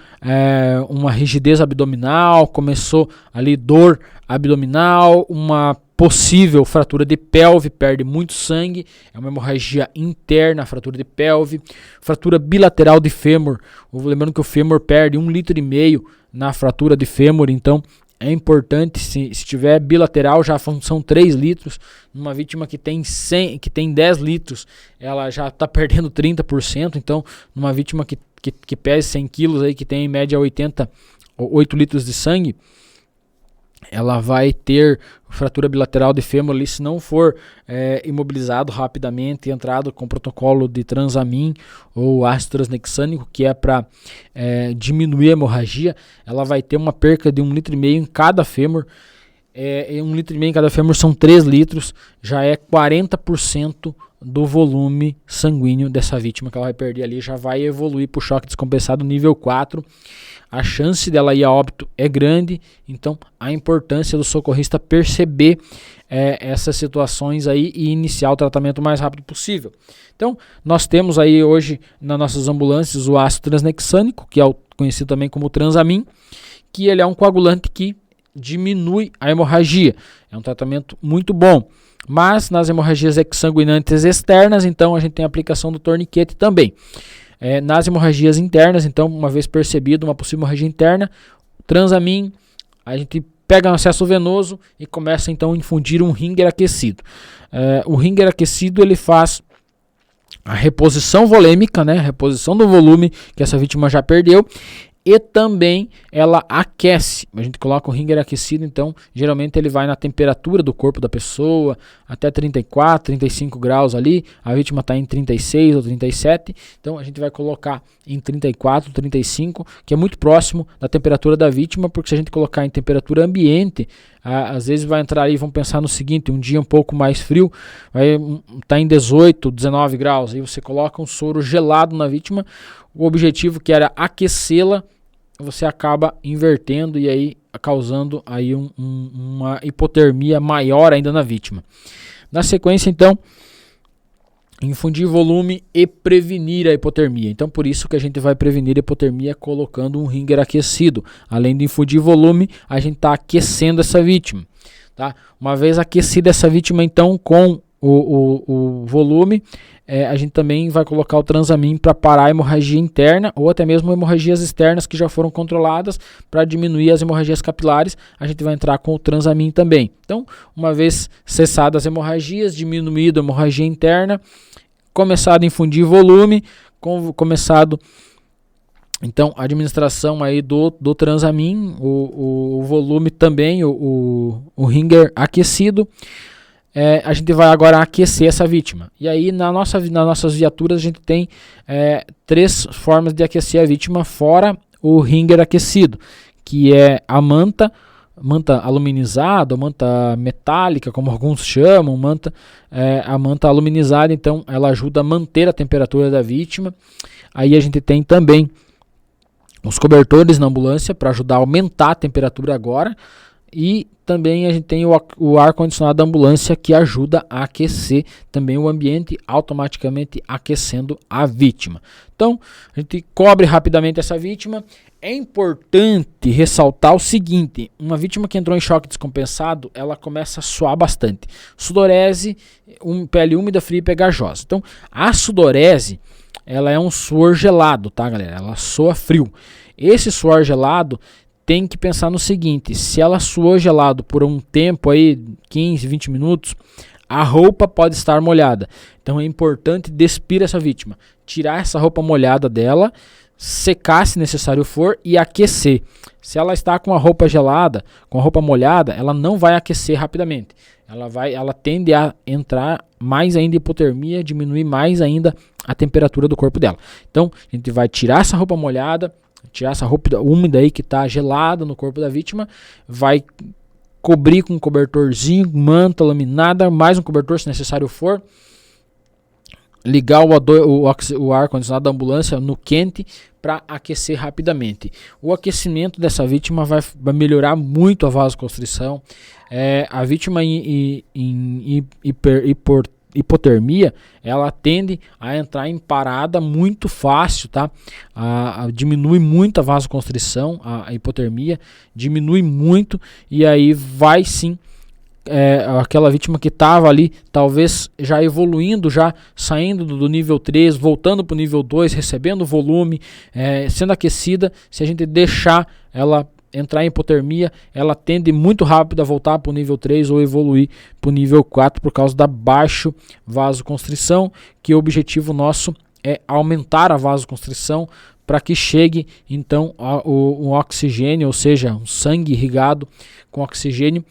uma rigidez abdominal, começou ali dor abdominal, uma possível fratura de pelve, perde muito sangue, é uma hemorragia interna, fratura de pelve, fratura bilateral de fêmur. Lembrando que o fêmur perde 1,5 litro na fratura de fêmur, então é importante, se tiver bilateral, já são 3 litros. Numa vítima que tem 10 litros, ela já está perdendo 30%. Então, numa vítima que pesa 100 quilos, aí, que tem em média 8 litros de sangue, ela vai ter fratura bilateral de fêmur ali, se não for imobilizado rapidamente, entrado com protocolo de Transamin ou ácido transnexânico, que é para diminuir a hemorragia, ela vai ter uma perca de 1,5 litro em cada fêmur. 1,5 litro em cada fêmur são 3 litros, já é 40% do volume sanguíneo dessa vítima que ela vai perder ali, já vai evoluir para o choque descompensado nível 4. A chance dela ir a óbito é grande, então a importância do socorrista perceber essas situações aí e iniciar o tratamento o mais rápido possível. Então, nós temos aí hoje nas nossas ambulâncias o ácido transnexânico, que é conhecido também como Transamin, que ele é um coagulante que diminui a hemorragia. É um tratamento muito bom. Mas nas hemorragias exsanguinantes externas, então a gente tem a aplicação do torniquete também. Nas hemorragias internas, então, uma vez percebido uma possível hemorragia interna, Transamin, a gente pega um acesso venoso e começa então a infundir um ringer aquecido. O ringer aquecido ele faz a reposição volêmica, né, a reposição do volume que essa vítima já perdeu, e também ela aquece. A gente coloca o ringer aquecido, então geralmente ele vai na temperatura do corpo da pessoa, até 34, 35 graus ali, a vítima está em 36 ou 37, então a gente vai colocar em 34, 35, que é muito próximo da temperatura da vítima, porque se a gente colocar em temperatura ambiente, às vezes vai entrar aí, vamos pensar no seguinte, um dia um pouco mais frio, vai estar em 18, 19 graus, aí você coloca um soro gelado na vítima, o objetivo que era aquecê-la, você acaba invertendo e aí causando aí uma hipotermia maior ainda na vítima. Na sequência, então, infundir volume e prevenir a hipotermia. Então, por isso que a gente vai prevenir a hipotermia colocando um ringer aquecido. Além de infundir volume, a gente está aquecendo essa vítima. Tá? Uma vez aquecida essa vítima, então, com o volume, a gente também vai colocar o Transamin para parar a hemorragia interna ou até mesmo hemorragias externas que já foram controladas. Para diminuir as hemorragias capilares, a gente vai entrar com o Transamin também. Então, uma vez cessadas as hemorragias, diminuída a hemorragia interna, começado a infundir volume, começado então a administração aí do Transamin, o volume também, o ringer aquecido. A gente vai agora aquecer essa vítima. E aí nas nossas viaturas a gente tem 3 formas de aquecer a vítima fora o ringer aquecido, que é a manta aluminizada, manta metálica, como alguns chamam, a manta aluminizada, então ela ajuda a manter a temperatura da vítima. Aí a gente tem também os cobertores na ambulância para ajudar a aumentar a temperatura agora. E também a gente tem o ar-condicionado da ambulância que ajuda a aquecer também o ambiente, automaticamente aquecendo a vítima. Então, a gente cobre rapidamente essa vítima. É importante ressaltar o seguinte, uma vítima que entrou em choque descompensado, ela começa a suar bastante. Sudorese, pele úmida, fria e pegajosa. Então, a sudorese, ela é um suor gelado, tá, galera? Ela soa frio. Esse suor gelado tem que pensar no seguinte: se ela suou gelado por um tempo aí, 15, 20 minutos, a roupa pode estar molhada. Então é importante despir essa vítima, tirar essa roupa molhada dela, secar se necessário for e aquecer. Se ela está com a roupa gelada, com a roupa molhada, ela não vai aquecer rapidamente. Ela tende a entrar mais ainda em hipotermia, diminuir mais ainda a temperatura do corpo dela. Então a gente vai tirar essa roupa molhada, tirar essa roupa úmida aí que está gelada no corpo da vítima, vai cobrir com um cobertorzinho, manta laminada, mais um cobertor se necessário for, ligar o ar-condicionado da ambulância no quente para aquecer rapidamente. O aquecimento dessa vítima vai melhorar muito a vasoconstrição. A vítima em hipotermia, ela tende a entrar em parada muito fácil, tá? Diminui muito a vasoconstrição, a hipotermia diminui muito, e aí vai sim aquela vítima que estava ali, talvez já evoluindo, já saindo do nível 3, voltando para o nível 2, recebendo volume, sendo aquecida. Se a gente deixar ela entrar em hipotermia, ela tende muito rápido a voltar para o nível 3 ou evoluir para o nível 4 por causa da baixa vasoconstrição, que o objetivo nosso é aumentar a vasoconstrição para que chegue então o oxigênio, ou seja, um sangue irrigado com oxigênio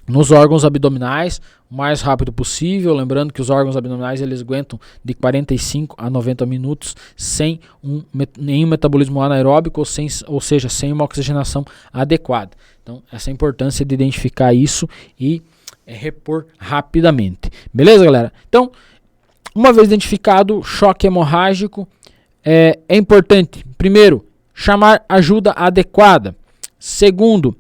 nos órgãos abdominais o mais rápido possível. Lembrando que os órgãos abdominais eles aguentam de 45 a 90 minutos sem nenhum metabolismo anaeróbico, ou seja, sem uma oxigenação adequada. Então, essa é a importância de identificar isso e repor rapidamente. Beleza, galera? Então, uma vez identificado choque hemorrágico, é importante, primeiro, chamar ajuda adequada. Segundo,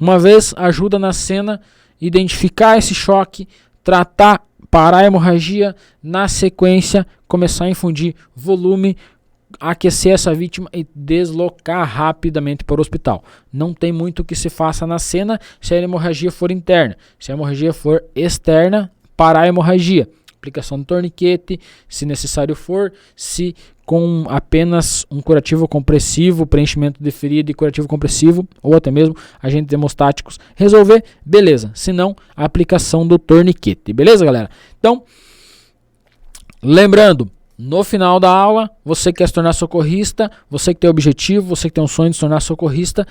uma vez ajuda na cena, identificar esse choque, tratar, parar a hemorragia, na sequência começar a infundir volume, aquecer essa vítima e deslocar rapidamente para o hospital. Não tem muito o que se faça na cena se a hemorragia for interna. Se a hemorragia for externa, parar a hemorragia. Aplicação de torniquete, se necessário for, se com apenas um curativo compressivo, preenchimento de ferida e curativo compressivo, ou até mesmo agentes hemostáticos, resolver, beleza. Se não, a aplicação do torniquete. Beleza, galera? Então, lembrando, no final da aula, você que quer se tornar socorrista, você que tem objetivo, você que tem um sonho de se tornar socorrista,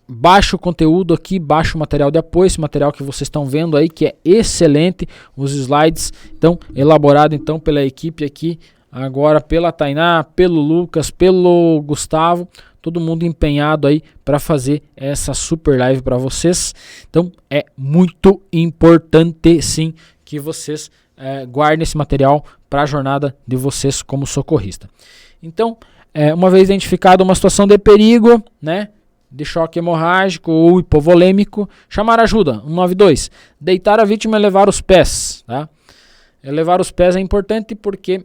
baixa o conteúdo aqui, baixa o material de apoio, esse material que vocês estão vendo aí, que é excelente, os slides, então, elaborado então pela equipe aqui, agora pela Tainá, pelo Lucas, pelo Gustavo, todo mundo empenhado aí para fazer essa super live para vocês. Então, é muito importante sim que vocês guardem esse material para a jornada de vocês como socorrista. Então, uma vez identificada uma situação de perigo, né, de choque hemorrágico ou hipovolêmico, chamar ajuda, 192, deitar a vítima e elevar os pés, tá? Elevar os pés é importante porque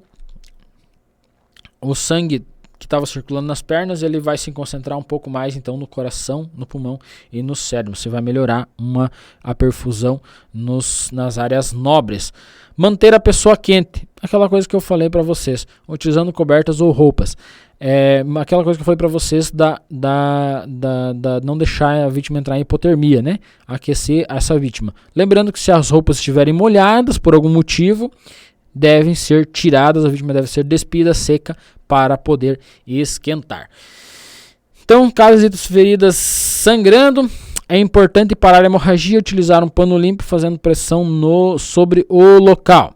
o sangue que estava circulando nas pernas, ele vai se concentrar um pouco mais então no coração, no pulmão e no cérebro. Você vai melhorar a perfusão nas áreas nobres. Manter a pessoa quente, aquela coisa que eu falei para vocês, utilizando cobertas ou roupas. Aquela coisa que eu falei para vocês não deixar a vítima entrar em hipotermia, né? Aquecer essa vítima. Lembrando que se as roupas estiverem molhadas por algum motivo, devem ser tiradas, a vítima deve ser despida, seca, para poder esquentar. Então, caso de feridas sangrando, é importante parar a hemorragia, utilizar um pano limpo, fazendo pressão sobre o local.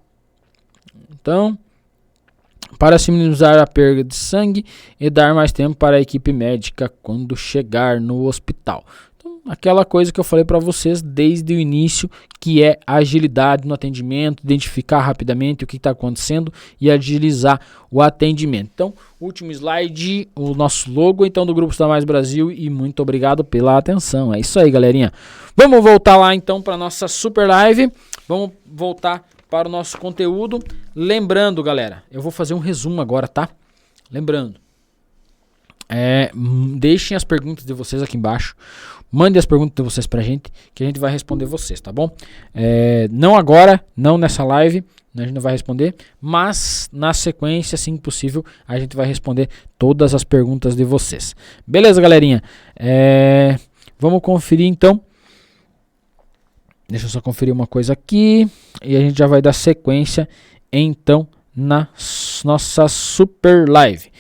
Então, para se minimizar a perda de sangue e dar mais tempo para a equipe médica quando chegar no hospital. Então, aquela coisa que eu falei para vocês desde o início, que é agilidade no atendimento, identificar rapidamente o que está acontecendo e agilizar o atendimento. Então, último slide, o nosso logo então do Grupo da Mais Brasil, e muito obrigado pela atenção. É isso aí, galerinha. Vamos voltar lá então para nossa super live. Vamos voltar para o nosso conteúdo. Lembrando, galera, eu vou fazer um resumo agora, tá? Lembrando, Deixem as perguntas de vocês aqui embaixo. Mandem as perguntas de vocês pra gente, que a gente vai responder vocês, tá bom? Não agora, não nessa live, a gente não vai responder, mas na sequência, assim que possível, a gente vai responder todas as perguntas de vocês. Beleza, galerinha? Vamos conferir então. Deixa eu só conferir uma coisa aqui e a gente já vai dar sequência então na nossa super live.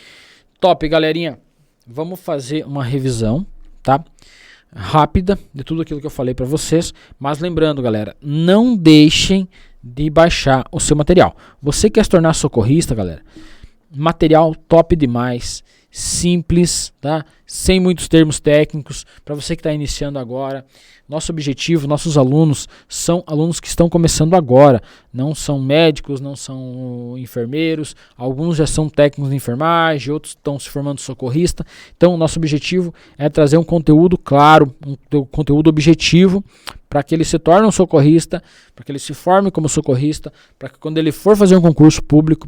Top, galerinha. Vamos fazer uma revisão, tá? Rápida de tudo aquilo que eu falei para vocês, mas lembrando, galera, não deixem de baixar o seu material. Você quer se tornar socorrista, galera? Material top demais, simples, tá? Sem muitos termos técnicos, para você que está iniciando agora. Nosso objetivo, nossos alunos são alunos que estão começando agora, não são médicos, não são enfermeiros, alguns já são técnicos de enfermagem, outros estão se formando socorrista. Então, nosso objetivo é trazer um conteúdo claro, um conteúdo objetivo, para que ele se torne um socorrista, para que ele se forme como socorrista, para que quando ele for fazer um concurso público,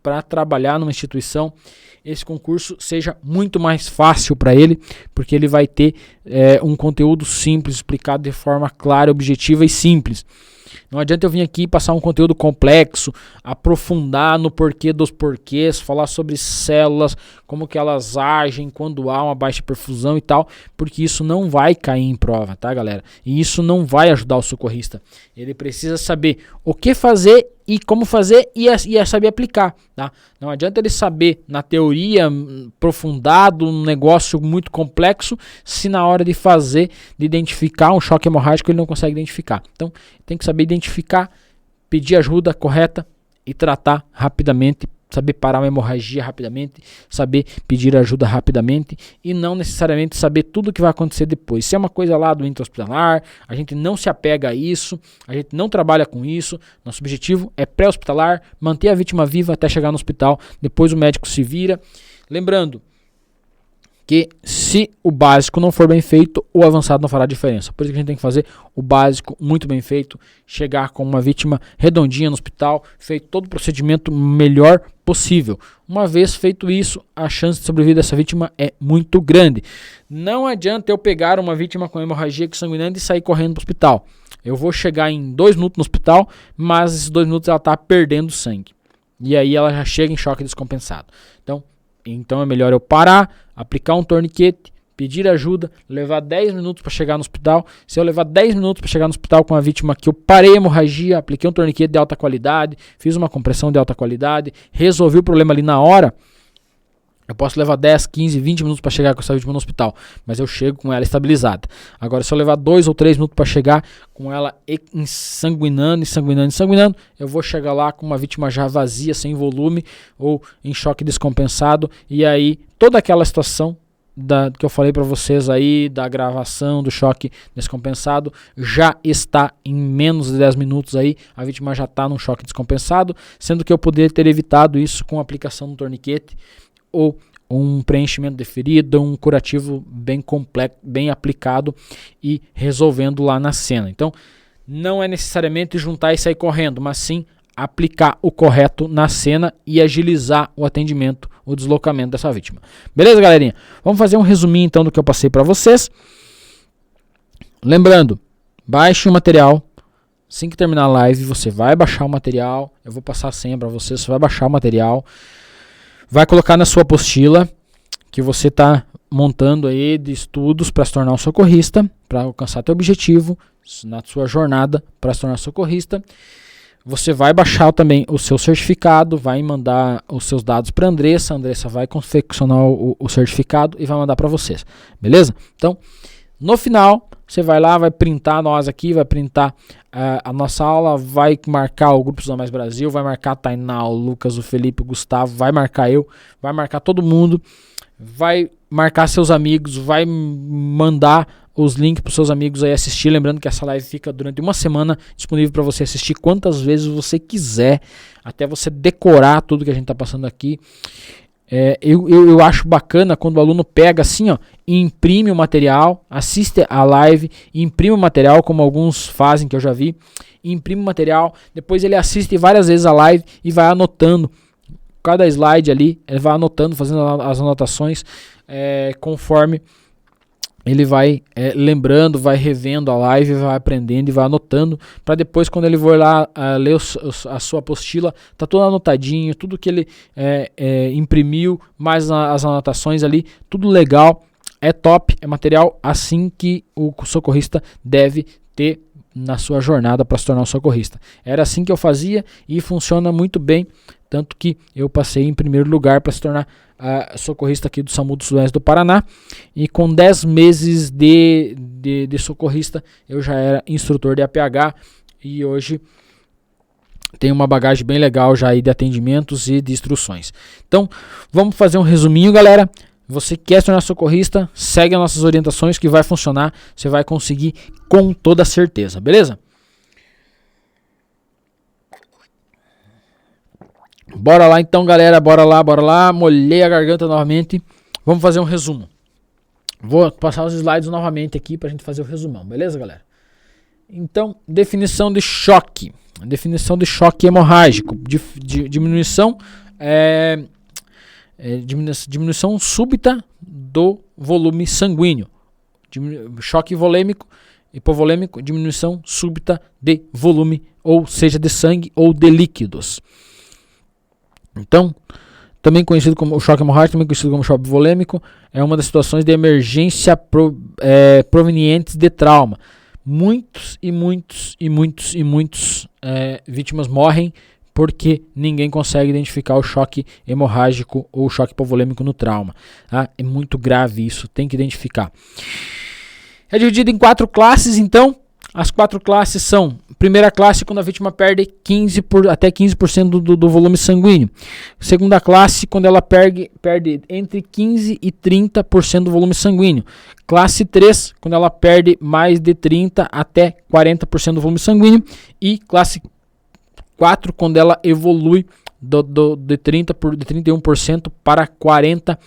para trabalhar numa instituição, esse concurso seja muito mais fácil para ele, porque ele vai ter um conteúdo simples, explicado de forma clara, objetiva e simples. Não adianta eu vir aqui passar um conteúdo complexo, aprofundar no porquê dos porquês, falar sobre células, como que elas agem quando há uma baixa perfusão e tal, porque isso não vai cair em prova, tá, galera? E isso não vai ajudar o socorrista. Ele precisa saber o que fazer e como fazer e saber aplicar, tá? Não adianta ele saber na teoria aprofundado, um negócio muito complexo, se na hora de fazer, de identificar um choque hemorrágico ele não consegue identificar. Então, tem que saber identificar, pedir ajuda correta e tratar rapidamente, saber parar uma hemorragia rapidamente, saber pedir ajuda rapidamente e não necessariamente saber tudo o que vai acontecer depois. Se é uma coisa lá do intra-hospitalar, a gente não se apega a isso, a gente não trabalha com isso. Nosso objetivo é pré-hospitalar, manter a vítima viva até chegar no hospital, depois o médico se vira. Lembrando que se o básico não for bem feito, o avançado não fará diferença. Por isso que a gente tem que fazer o básico muito bem feito, chegar com uma vítima redondinha no hospital, feito todo o procedimento melhor possível. Uma vez feito isso, a chance de sobreviver dessa vítima é muito grande. Não adianta eu pegar uma vítima com hemorragia sanguinante e sair correndo para o hospital. Eu vou chegar em 2 minutos no hospital, mas esses 2 minutos ela está perdendo sangue. E aí ela já chega em choque descompensado. Então é melhor eu parar, aplicar um torniquete, pedir ajuda, levar 10 minutos para chegar no hospital. Se eu levar 10 minutos para chegar no hospital com a vítima que eu parei a hemorragia, apliquei um torniquete de alta qualidade, fiz uma compressão de alta qualidade, resolvi o problema ali na hora, eu posso levar 10, 15, 20 minutos para chegar com essa vítima no hospital, mas eu chego com ela estabilizada. Agora, se eu levar 2 ou 3 minutos para chegar com ela ensanguinando, eu vou chegar lá com uma vítima já vazia, sem volume ou em choque descompensado, e aí toda aquela situação que eu falei para vocês aí, da gravação do choque descompensado, já está em menos de 10 minutos aí, a vítima já está num choque descompensado, sendo que eu poderia ter evitado isso com a aplicação do torniquete, ou um preenchimento de ferida, um curativo bem complexo, bem aplicado e resolvendo lá na cena. Então, não é necessariamente juntar e sair correndo, mas sim aplicar o correto na cena e agilizar o atendimento, o deslocamento dessa vítima. Beleza, galerinha? Vamos fazer um resuminho então do que eu passei para vocês. Lembrando, baixe o material. Assim que terminar a live, você vai baixar o material. Eu vou passar a senha para você, você vai baixar o material. Vai colocar na sua apostila que você está montando aí de estudos para se tornar um socorrista, para alcançar teu objetivo na sua jornada para se tornar socorrista. Você vai baixar também o seu certificado, vai mandar os seus dados para a Andressa vai confeccionar o certificado e vai mandar para vocês, beleza? Então, no final, você vai lá, vai printar nós aqui, vai printar a nossa aula, vai marcar o Grupo Estuda Mais Brasil, vai marcar a Tainá, o Lucas, o Felipe, o Gustavo, vai marcar eu, vai marcar todo mundo, vai marcar seus amigos, vai mandar os links para os seus amigos aí assistir. Lembrando que essa live fica durante uma semana disponível para você assistir quantas vezes você quiser, até você decorar tudo que a gente está passando aqui. Eu acho bacana quando o aluno pega assim, ó, e imprime o material, assiste a live, imprime o material, como alguns fazem, que eu já vi, imprime o material, depois ele assiste várias vezes a live e vai anotando cada slide ali, ele vai anotando, fazendo as anotações conforme ele vai lembrando, vai revendo a live, vai aprendendo e vai anotando, para depois quando ele for lá ler a sua apostila, tá tudo anotadinho, tudo que ele imprimiu, mais as anotações ali, tudo legal, é top, é material assim que o socorrista deve ter na sua jornada para se tornar um socorrista. Era assim que eu fazia e funciona muito bem, tanto que eu passei em primeiro lugar para se tornar socorrista aqui do SAMU do Sudoeste do Paraná, e com 10 meses de socorrista eu já era instrutor de APH e hoje tenho uma bagagem bem legal já aí de atendimentos e de instruções. Então vamos fazer um resuminho, galera. Você quer se tornar socorrista, segue as nossas orientações que vai funcionar, você vai conseguir com toda certeza, beleza? Bora lá então, galera, bora lá, molhei a garganta novamente, vamos fazer um resumo. Vou passar os slides novamente aqui pra gente fazer o resumão, beleza, galera? Então, definição de choque. Definição de choque hemorrágico, diminuição súbita do volume sanguíneo. Choque volêmico, hipovolêmico, diminuição súbita de volume, ou seja, de sangue ou de líquidos. Então, também conhecido como o choque hemorrágico, também conhecido como choque volêmico, é uma das situações de emergência provenientes de trauma. Muitos vítimas morrem porque ninguém consegue identificar o choque hemorrágico ou o choque hipovolêmico no trauma. Tá? É muito grave isso, tem que identificar. É dividido em 4 classes, então. As 4 classes são: primeira classe, quando a vítima perde até 15% do volume sanguíneo. Segunda classe, quando ela perde entre 15% e 30% do volume sanguíneo. Classe 3, quando ela perde mais de 30% até 40% do volume sanguíneo. E classe 4, quando ela evolui de 31% para 40%.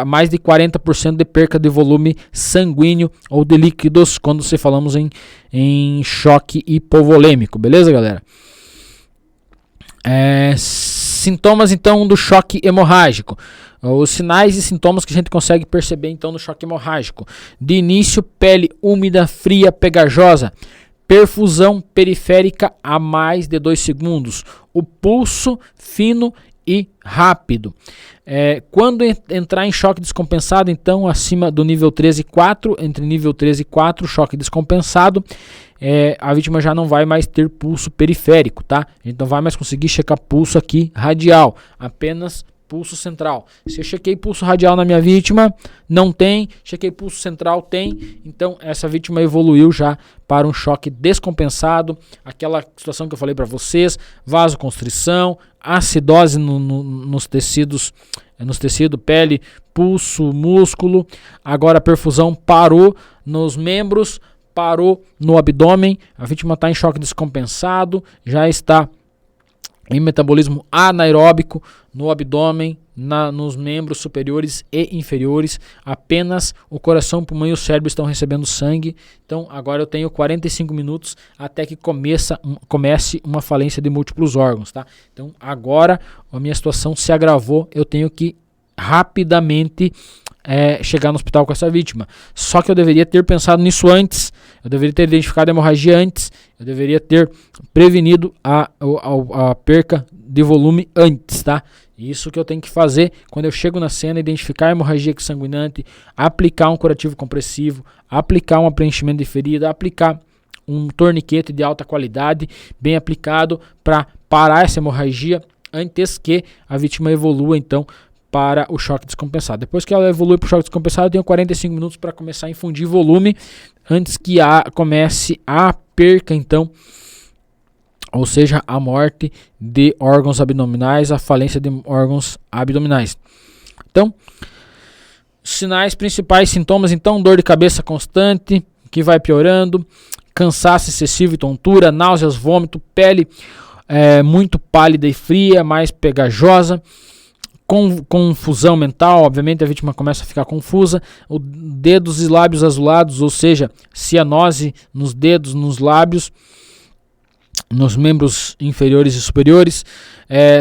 Mais de 40% de perca de volume sanguíneo ou de líquidos quando se falamos em choque hipovolêmico, beleza, galera? Sintomas então do choque hemorrágico. Os sinais e sintomas que a gente consegue perceber então no choque hemorrágico: de início, pele úmida, fria, pegajosa, perfusão periférica a mais de 2 segundos, o pulso fino e rápido. Quando entrar em choque descompensado, então acima do nível 13,4, entre nível 13 e 4, choque descompensado, a vítima já não vai mais ter pulso periférico, tá? A gente não vai mais conseguir checar pulso aqui radial, apenas pulso central. Se eu chequei pulso radial na minha vítima, não tem. Chequei pulso central, tem. Então essa vítima evoluiu já para um choque descompensado, aquela situação que eu falei para vocês: vasoconstrição, acidose nos tecidos, pele, pulso, músculo. Agora a perfusão parou nos membros, parou no abdômen. A vítima está em choque descompensado, já está em metabolismo anaeróbico no abdômen, nos membros superiores e inferiores. Apenas o coração, o pulmão e o cérebro estão recebendo sangue. Então agora eu tenho 45 minutos até que comece uma falência de múltiplos órgãos, tá? Então agora a minha situação se agravou, eu tenho que rapidamente chegar no hospital com essa vítima. Só que eu deveria ter pensado nisso antes, eu deveria ter identificado a hemorragia antes, eu deveria ter prevenido a perca de volume antes, tá? Isso que eu tenho que fazer quando eu chego na cena: identificar a hemorragia sanguinante, aplicar um curativo compressivo, aplicar um preenchimento de ferida, aplicar um torniquete de alta qualidade, bem aplicado, para parar essa hemorragia antes que a vítima evolua então para o choque descompensado. Depois que ela evolui para o choque descompensado, eu tenho 45 minutos para começar a infundir volume antes que comece a perca, então, ou seja, a morte de órgãos abdominais, a falência de órgãos abdominais. Então, sinais principais, sintomas, então: dor de cabeça constante, que vai piorando, cansaço excessivo e tontura, náuseas, vômito, pele muito pálida e fria, mais pegajosa, confusão mental. Obviamente a vítima começa a ficar confusa, dedos e lábios azulados, ou seja, cianose nos dedos, nos lábios, nos membros inferiores e superiores,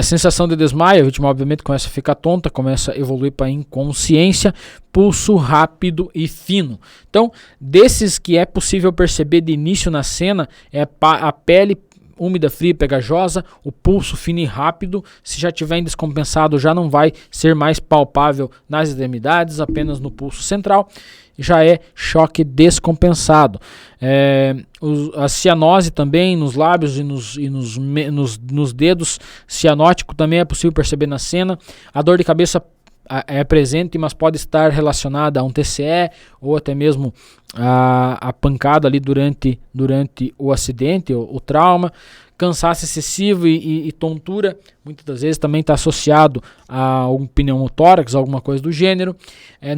Sensação de desmaio, a vítima obviamente começa a ficar tonta, começa a evoluir para inconsciência, pulso rápido e fino. Então, desses que é possível perceber de início na cena, é a pele úmida, fria, pegajosa, o pulso fino e rápido. Se já tiver em descompensado, já não vai ser mais palpável nas extremidades, apenas no pulso central. Já é choque descompensado. A cianose também nos lábios e nos dedos, cianótico também é possível perceber na cena. A dor de cabeça é presente, mas pode estar relacionada a um TCE ou até mesmo a pancada ali durante o acidente, o trauma. Cansaço excessivo e tontura, muitas das vezes também está associado a um pneumotórax, alguma coisa do gênero.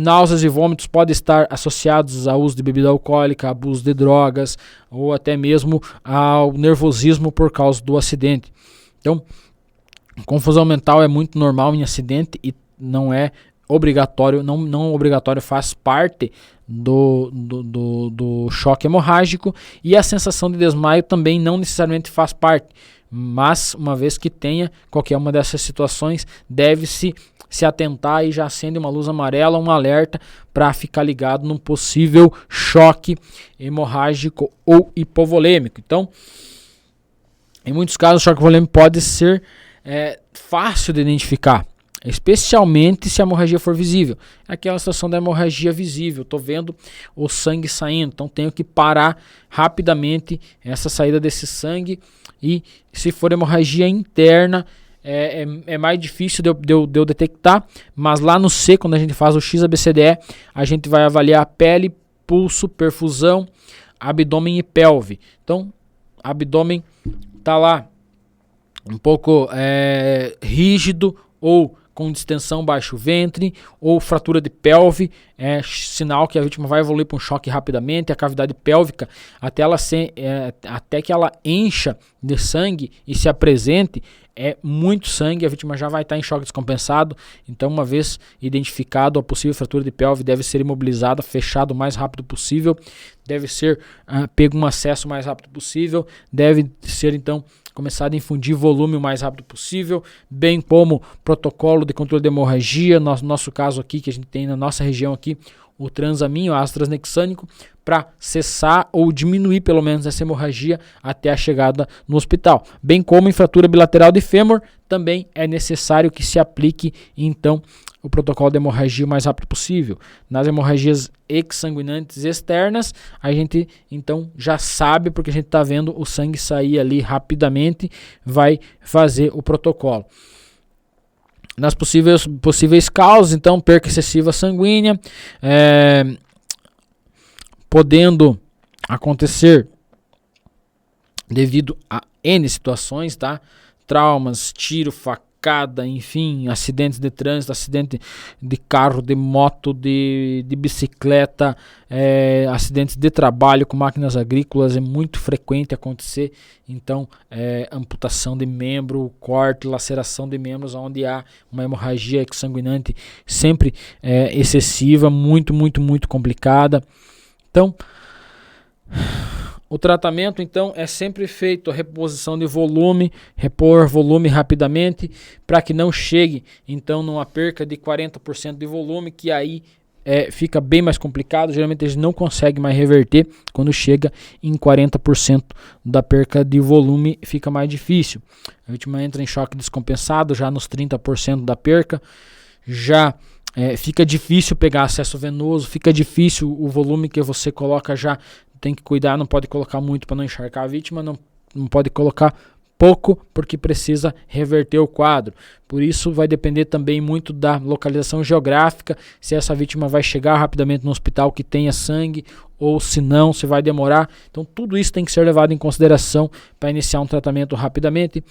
Náuseas e vômitos podem estar associados ao uso de bebida alcoólica, abuso de drogas ou até mesmo ao nervosismo por causa do acidente. Então, confusão mental é muito normal em acidente e não é obrigatório, não obrigatório, faz parte do choque hemorrágico, e a sensação de desmaio também não necessariamente faz parte, mas uma vez que tenha qualquer uma dessas situações, deve-se se atentar e já acende uma luz amarela, um alerta para ficar ligado num possível choque hemorrágico ou hipovolêmico. Então, em muitos casos, o choque hipovolêmico pode ser fácil de identificar, especialmente se a hemorragia for visível. Aquela situação da hemorragia visível, estou vendo o sangue saindo, então tenho que parar rapidamente essa saída desse sangue. E se for hemorragia interna, é mais difícil de eu detectar, mas lá no C, quando a gente faz o XABCDE, a gente vai avaliar a pele, pulso, perfusão, abdômen e pelve. Então, abdômen está lá um pouco rígido ou com distensão baixo ventre, ou fratura de pelve, sinal que a vítima vai evoluir para um choque rapidamente. A cavidade pélvica, até que ela encha de sangue e se apresente, é muito sangue, a vítima já vai estar em choque descompensado. Então, uma vez identificado a possível fratura de pelve, deve ser imobilizada, fechado o mais rápido possível, deve ser pego um acesso o mais rápido possível, deve ser então começar a infundir volume o mais rápido possível, bem como protocolo de controle de hemorragia, nosso caso aqui, que a gente tem na nossa região aqui, o transamin, ácido tranexâmico, para cessar ou diminuir pelo menos essa hemorragia até a chegada no hospital. Bem como em fratura bilateral de fêmur, também é necessário que se aplique então o protocolo de hemorragia o mais rápido possível. Nas hemorragias exsanguinantes externas, a gente então já sabe, porque a gente está vendo o sangue sair ali rapidamente, vai fazer o protocolo. Nas possíveis causas, então, perca excessiva sanguínea, podendo acontecer devido a N situações, tá? Traumas, tiro, facada, enfim, acidentes de trânsito, acidente de carro, de moto, de bicicleta, acidentes de trabalho com máquinas agrícolas, é muito frequente acontecer. Então, amputação de membro, corte, laceração de membros, onde há uma hemorragia exsanguinante sempre excessiva, muito complicada. Então, o tratamento, então, é sempre feito a reposição de volume, repor volume rapidamente, para que não chegue, então, numa perca de 40% de volume, que aí fica bem mais complicado. Geralmente, eles não conseguem mais reverter. Quando chega em 40% da perca de volume, fica mais difícil. A vítima entra em choque descompensado, já nos 30% da perca, já fica difícil pegar acesso venoso, fica difícil o volume que você coloca, já tem que cuidar, não pode colocar muito para não encharcar a vítima, não pode colocar pouco porque precisa reverter o quadro. Por isso vai depender também muito da localização geográfica, se essa vítima vai chegar rapidamente no hospital que tenha sangue ou se não, se vai demorar. Então tudo isso tem que ser levado em consideração para iniciar um tratamento rapidamente.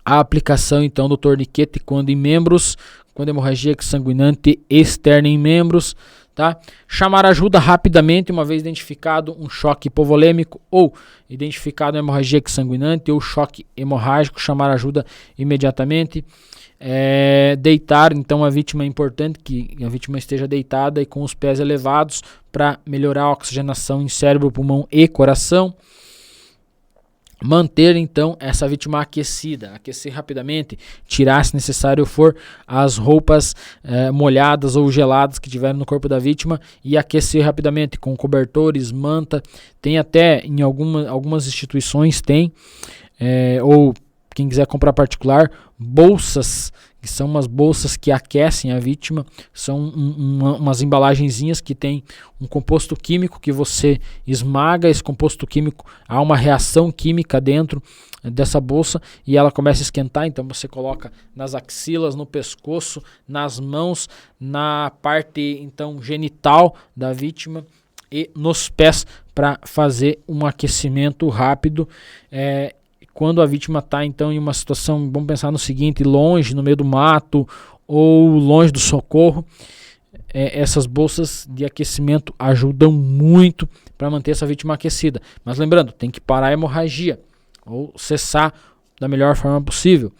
A aplicação então do torniquete quando em membros, quando hemorragia exsanguinante externa em membros, tá? Chamar ajuda rapidamente, uma vez identificado um choque hipovolêmico ou identificado uma hemorragia exsanguinante ou choque hemorrágico, chamar ajuda imediatamente. Deitar, então a vítima, é importante que a vítima esteja deitada e com os pés elevados para melhorar a oxigenação em cérebro, pulmão e coração. manter então essa vítima aquecida, aquecer rapidamente, tirar se necessário for as roupas molhadas ou geladas que tiverem no corpo da vítima e aquecer rapidamente com cobertores, manta. Tem até em algumas instituições ou quem quiser comprar particular, bolsas, que são umas bolsas que aquecem a vítima, são umas embalagenzinhas que tem um composto químico que você esmaga, esse composto químico, há uma reação química dentro dessa bolsa e ela começa a esquentar, então você coloca nas axilas, no pescoço, nas mãos, na parte então genital da vítima e nos pés para fazer um aquecimento rápido. Quando a vítima está então em uma situação, vamos pensar no seguinte, longe, no meio do mato ou longe do socorro, essas bolsas de aquecimento ajudam muito para manter essa vítima aquecida. Mas lembrando, tem que parar a hemorragia ou cessar da melhor forma possível.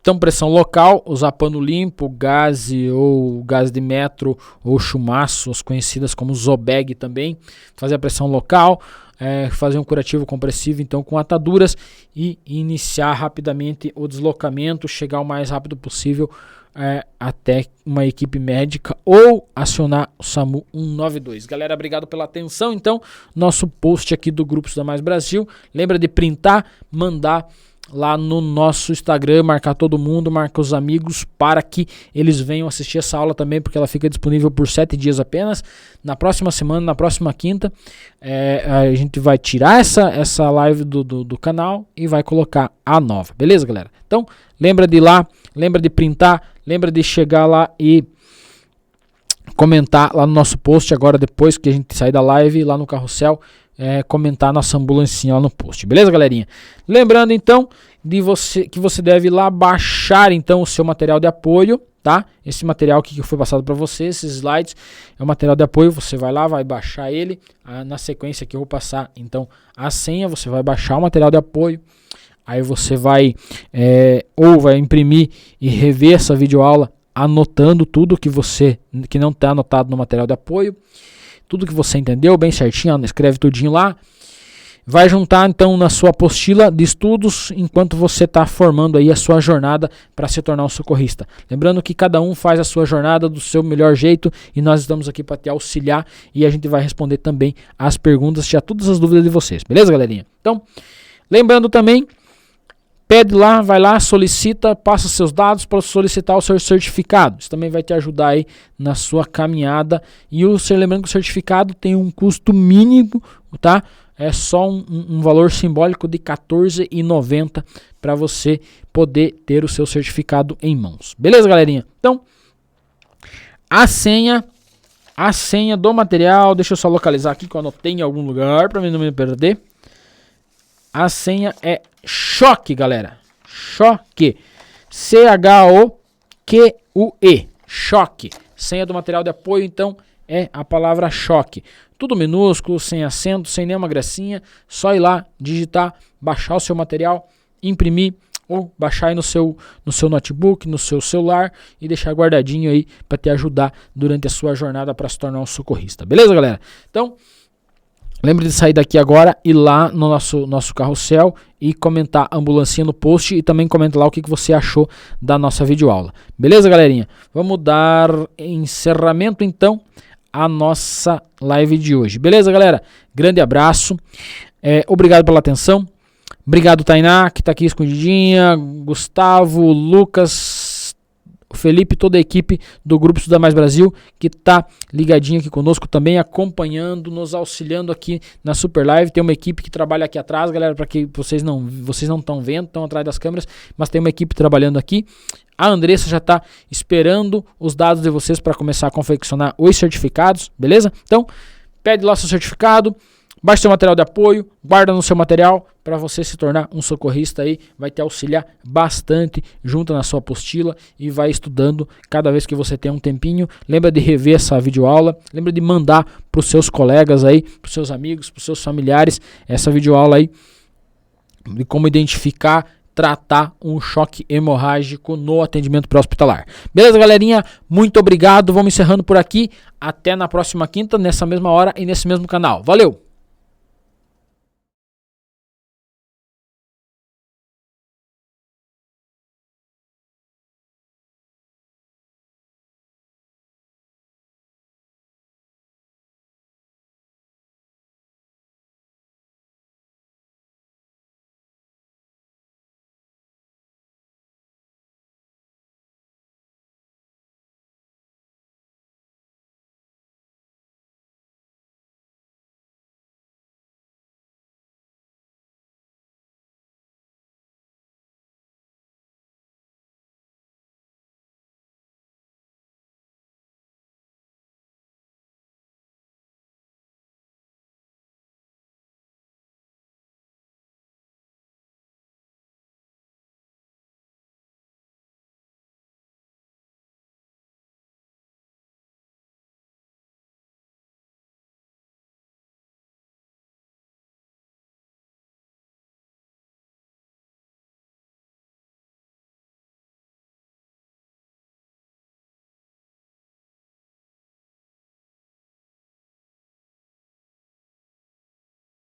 Então, pressão local, usar pano limpo, gaze ou gás de metro ou chumaço, as conhecidas como Zobeg também, fazer a pressão local, fazer um curativo compressivo então com ataduras e iniciar rapidamente o deslocamento, chegar o mais rápido possível até uma equipe médica ou acionar o SAMU 192. Galera, obrigado pela atenção. Então, nosso post aqui do Grupos da Mais Brasil, lembra de printar, mandar lá no nosso Instagram, marcar todo mundo, marcar os amigos para que eles venham assistir essa aula também, porque ela fica disponível por 7 dias apenas. Na próxima semana, na próxima quinta, a gente vai tirar essa live do canal e vai colocar a nova, beleza, galera? Então, lembra de ir lá, lembra de printar, lembra de chegar lá e comentar lá no nosso post agora, depois que a gente sair da live, lá no carrossel, comentar nossa ambulancinha lá no post, beleza, galerinha? Lembrando então que você deve ir lá baixar então o seu material de apoio, tá? Esse material que foi passado para você, esses slides, é o material de apoio. Você vai lá, vai baixar ele, na sequência que eu vou passar então a senha, você vai baixar o material de apoio, aí você vai ou vai imprimir e rever essa videoaula anotando tudo que não está anotado no material de apoio, tudo que você entendeu bem certinho, escreve tudinho lá. Vai juntar então na sua apostila de estudos enquanto você está formando aí a sua jornada para se tornar um socorrista. Lembrando que cada um faz a sua jornada do seu melhor jeito e nós estamos aqui para te auxiliar e a gente vai responder também as perguntas, tirar todas as dúvidas de vocês. Beleza, galerinha? Então, lembrando também, pede lá, vai lá, solicita, passa seus dados para solicitar o seu certificado. Isso também vai te ajudar aí na sua caminhada. E lembrando que o certificado tem um custo mínimo, tá? É só um valor simbólico de R$14,90 para você poder ter o seu certificado em mãos. Beleza, galerinha? Então, a senha do material, deixa eu só localizar aqui que eu anotei em algum lugar para não me perder. A senha é choque, galera. Choque. CHOQUE. Choque. Senha do material de apoio, então, é a palavra choque. Tudo minúsculo, sem acento, sem nenhuma gracinha. Só ir lá, digitar, baixar o seu material, imprimir ou baixar aí no seu notebook, no seu celular e deixar guardadinho aí para te ajudar durante a sua jornada para se tornar um socorrista. Beleza, galera? Então, lembre de sair daqui agora, ir lá no nosso carrossel e comentar ambulancinha no post e também comenta lá o que você achou da nossa videoaula. Beleza, galerinha? Vamos dar encerramento então à nossa live de hoje. Beleza, galera? Grande abraço. Obrigado pela atenção. Obrigado, Tainá, que está aqui escondidinha. Gustavo, Lucas, Felipe, toda a equipe do Grupo Estudar Mais Brasil que está ligadinho aqui conosco também, acompanhando, nos auxiliando aqui na Super Live. Tem uma equipe que trabalha aqui atrás, galera, para que vocês não estão vendo, estão atrás das câmeras, mas tem uma equipe trabalhando aqui. A Andressa já está esperando os dados de vocês para começar a confeccionar os certificados, beleza? Então, pede lá seu certificado, baixe seu material de apoio, guarda no seu material para você se tornar um socorrista aí, vai te auxiliar bastante junto na sua apostila e vai estudando cada vez que você tem um tempinho. Lembra de rever essa videoaula, lembra de mandar para os seus colegas aí, para os seus amigos, para os seus familiares, essa videoaula aí de como identificar, tratar um choque hemorrágico no atendimento pré-hospitalar. Beleza, galerinha? Muito obrigado. Vamos encerrando por aqui. Até na próxima quinta, nessa mesma hora e nesse mesmo canal. Valeu!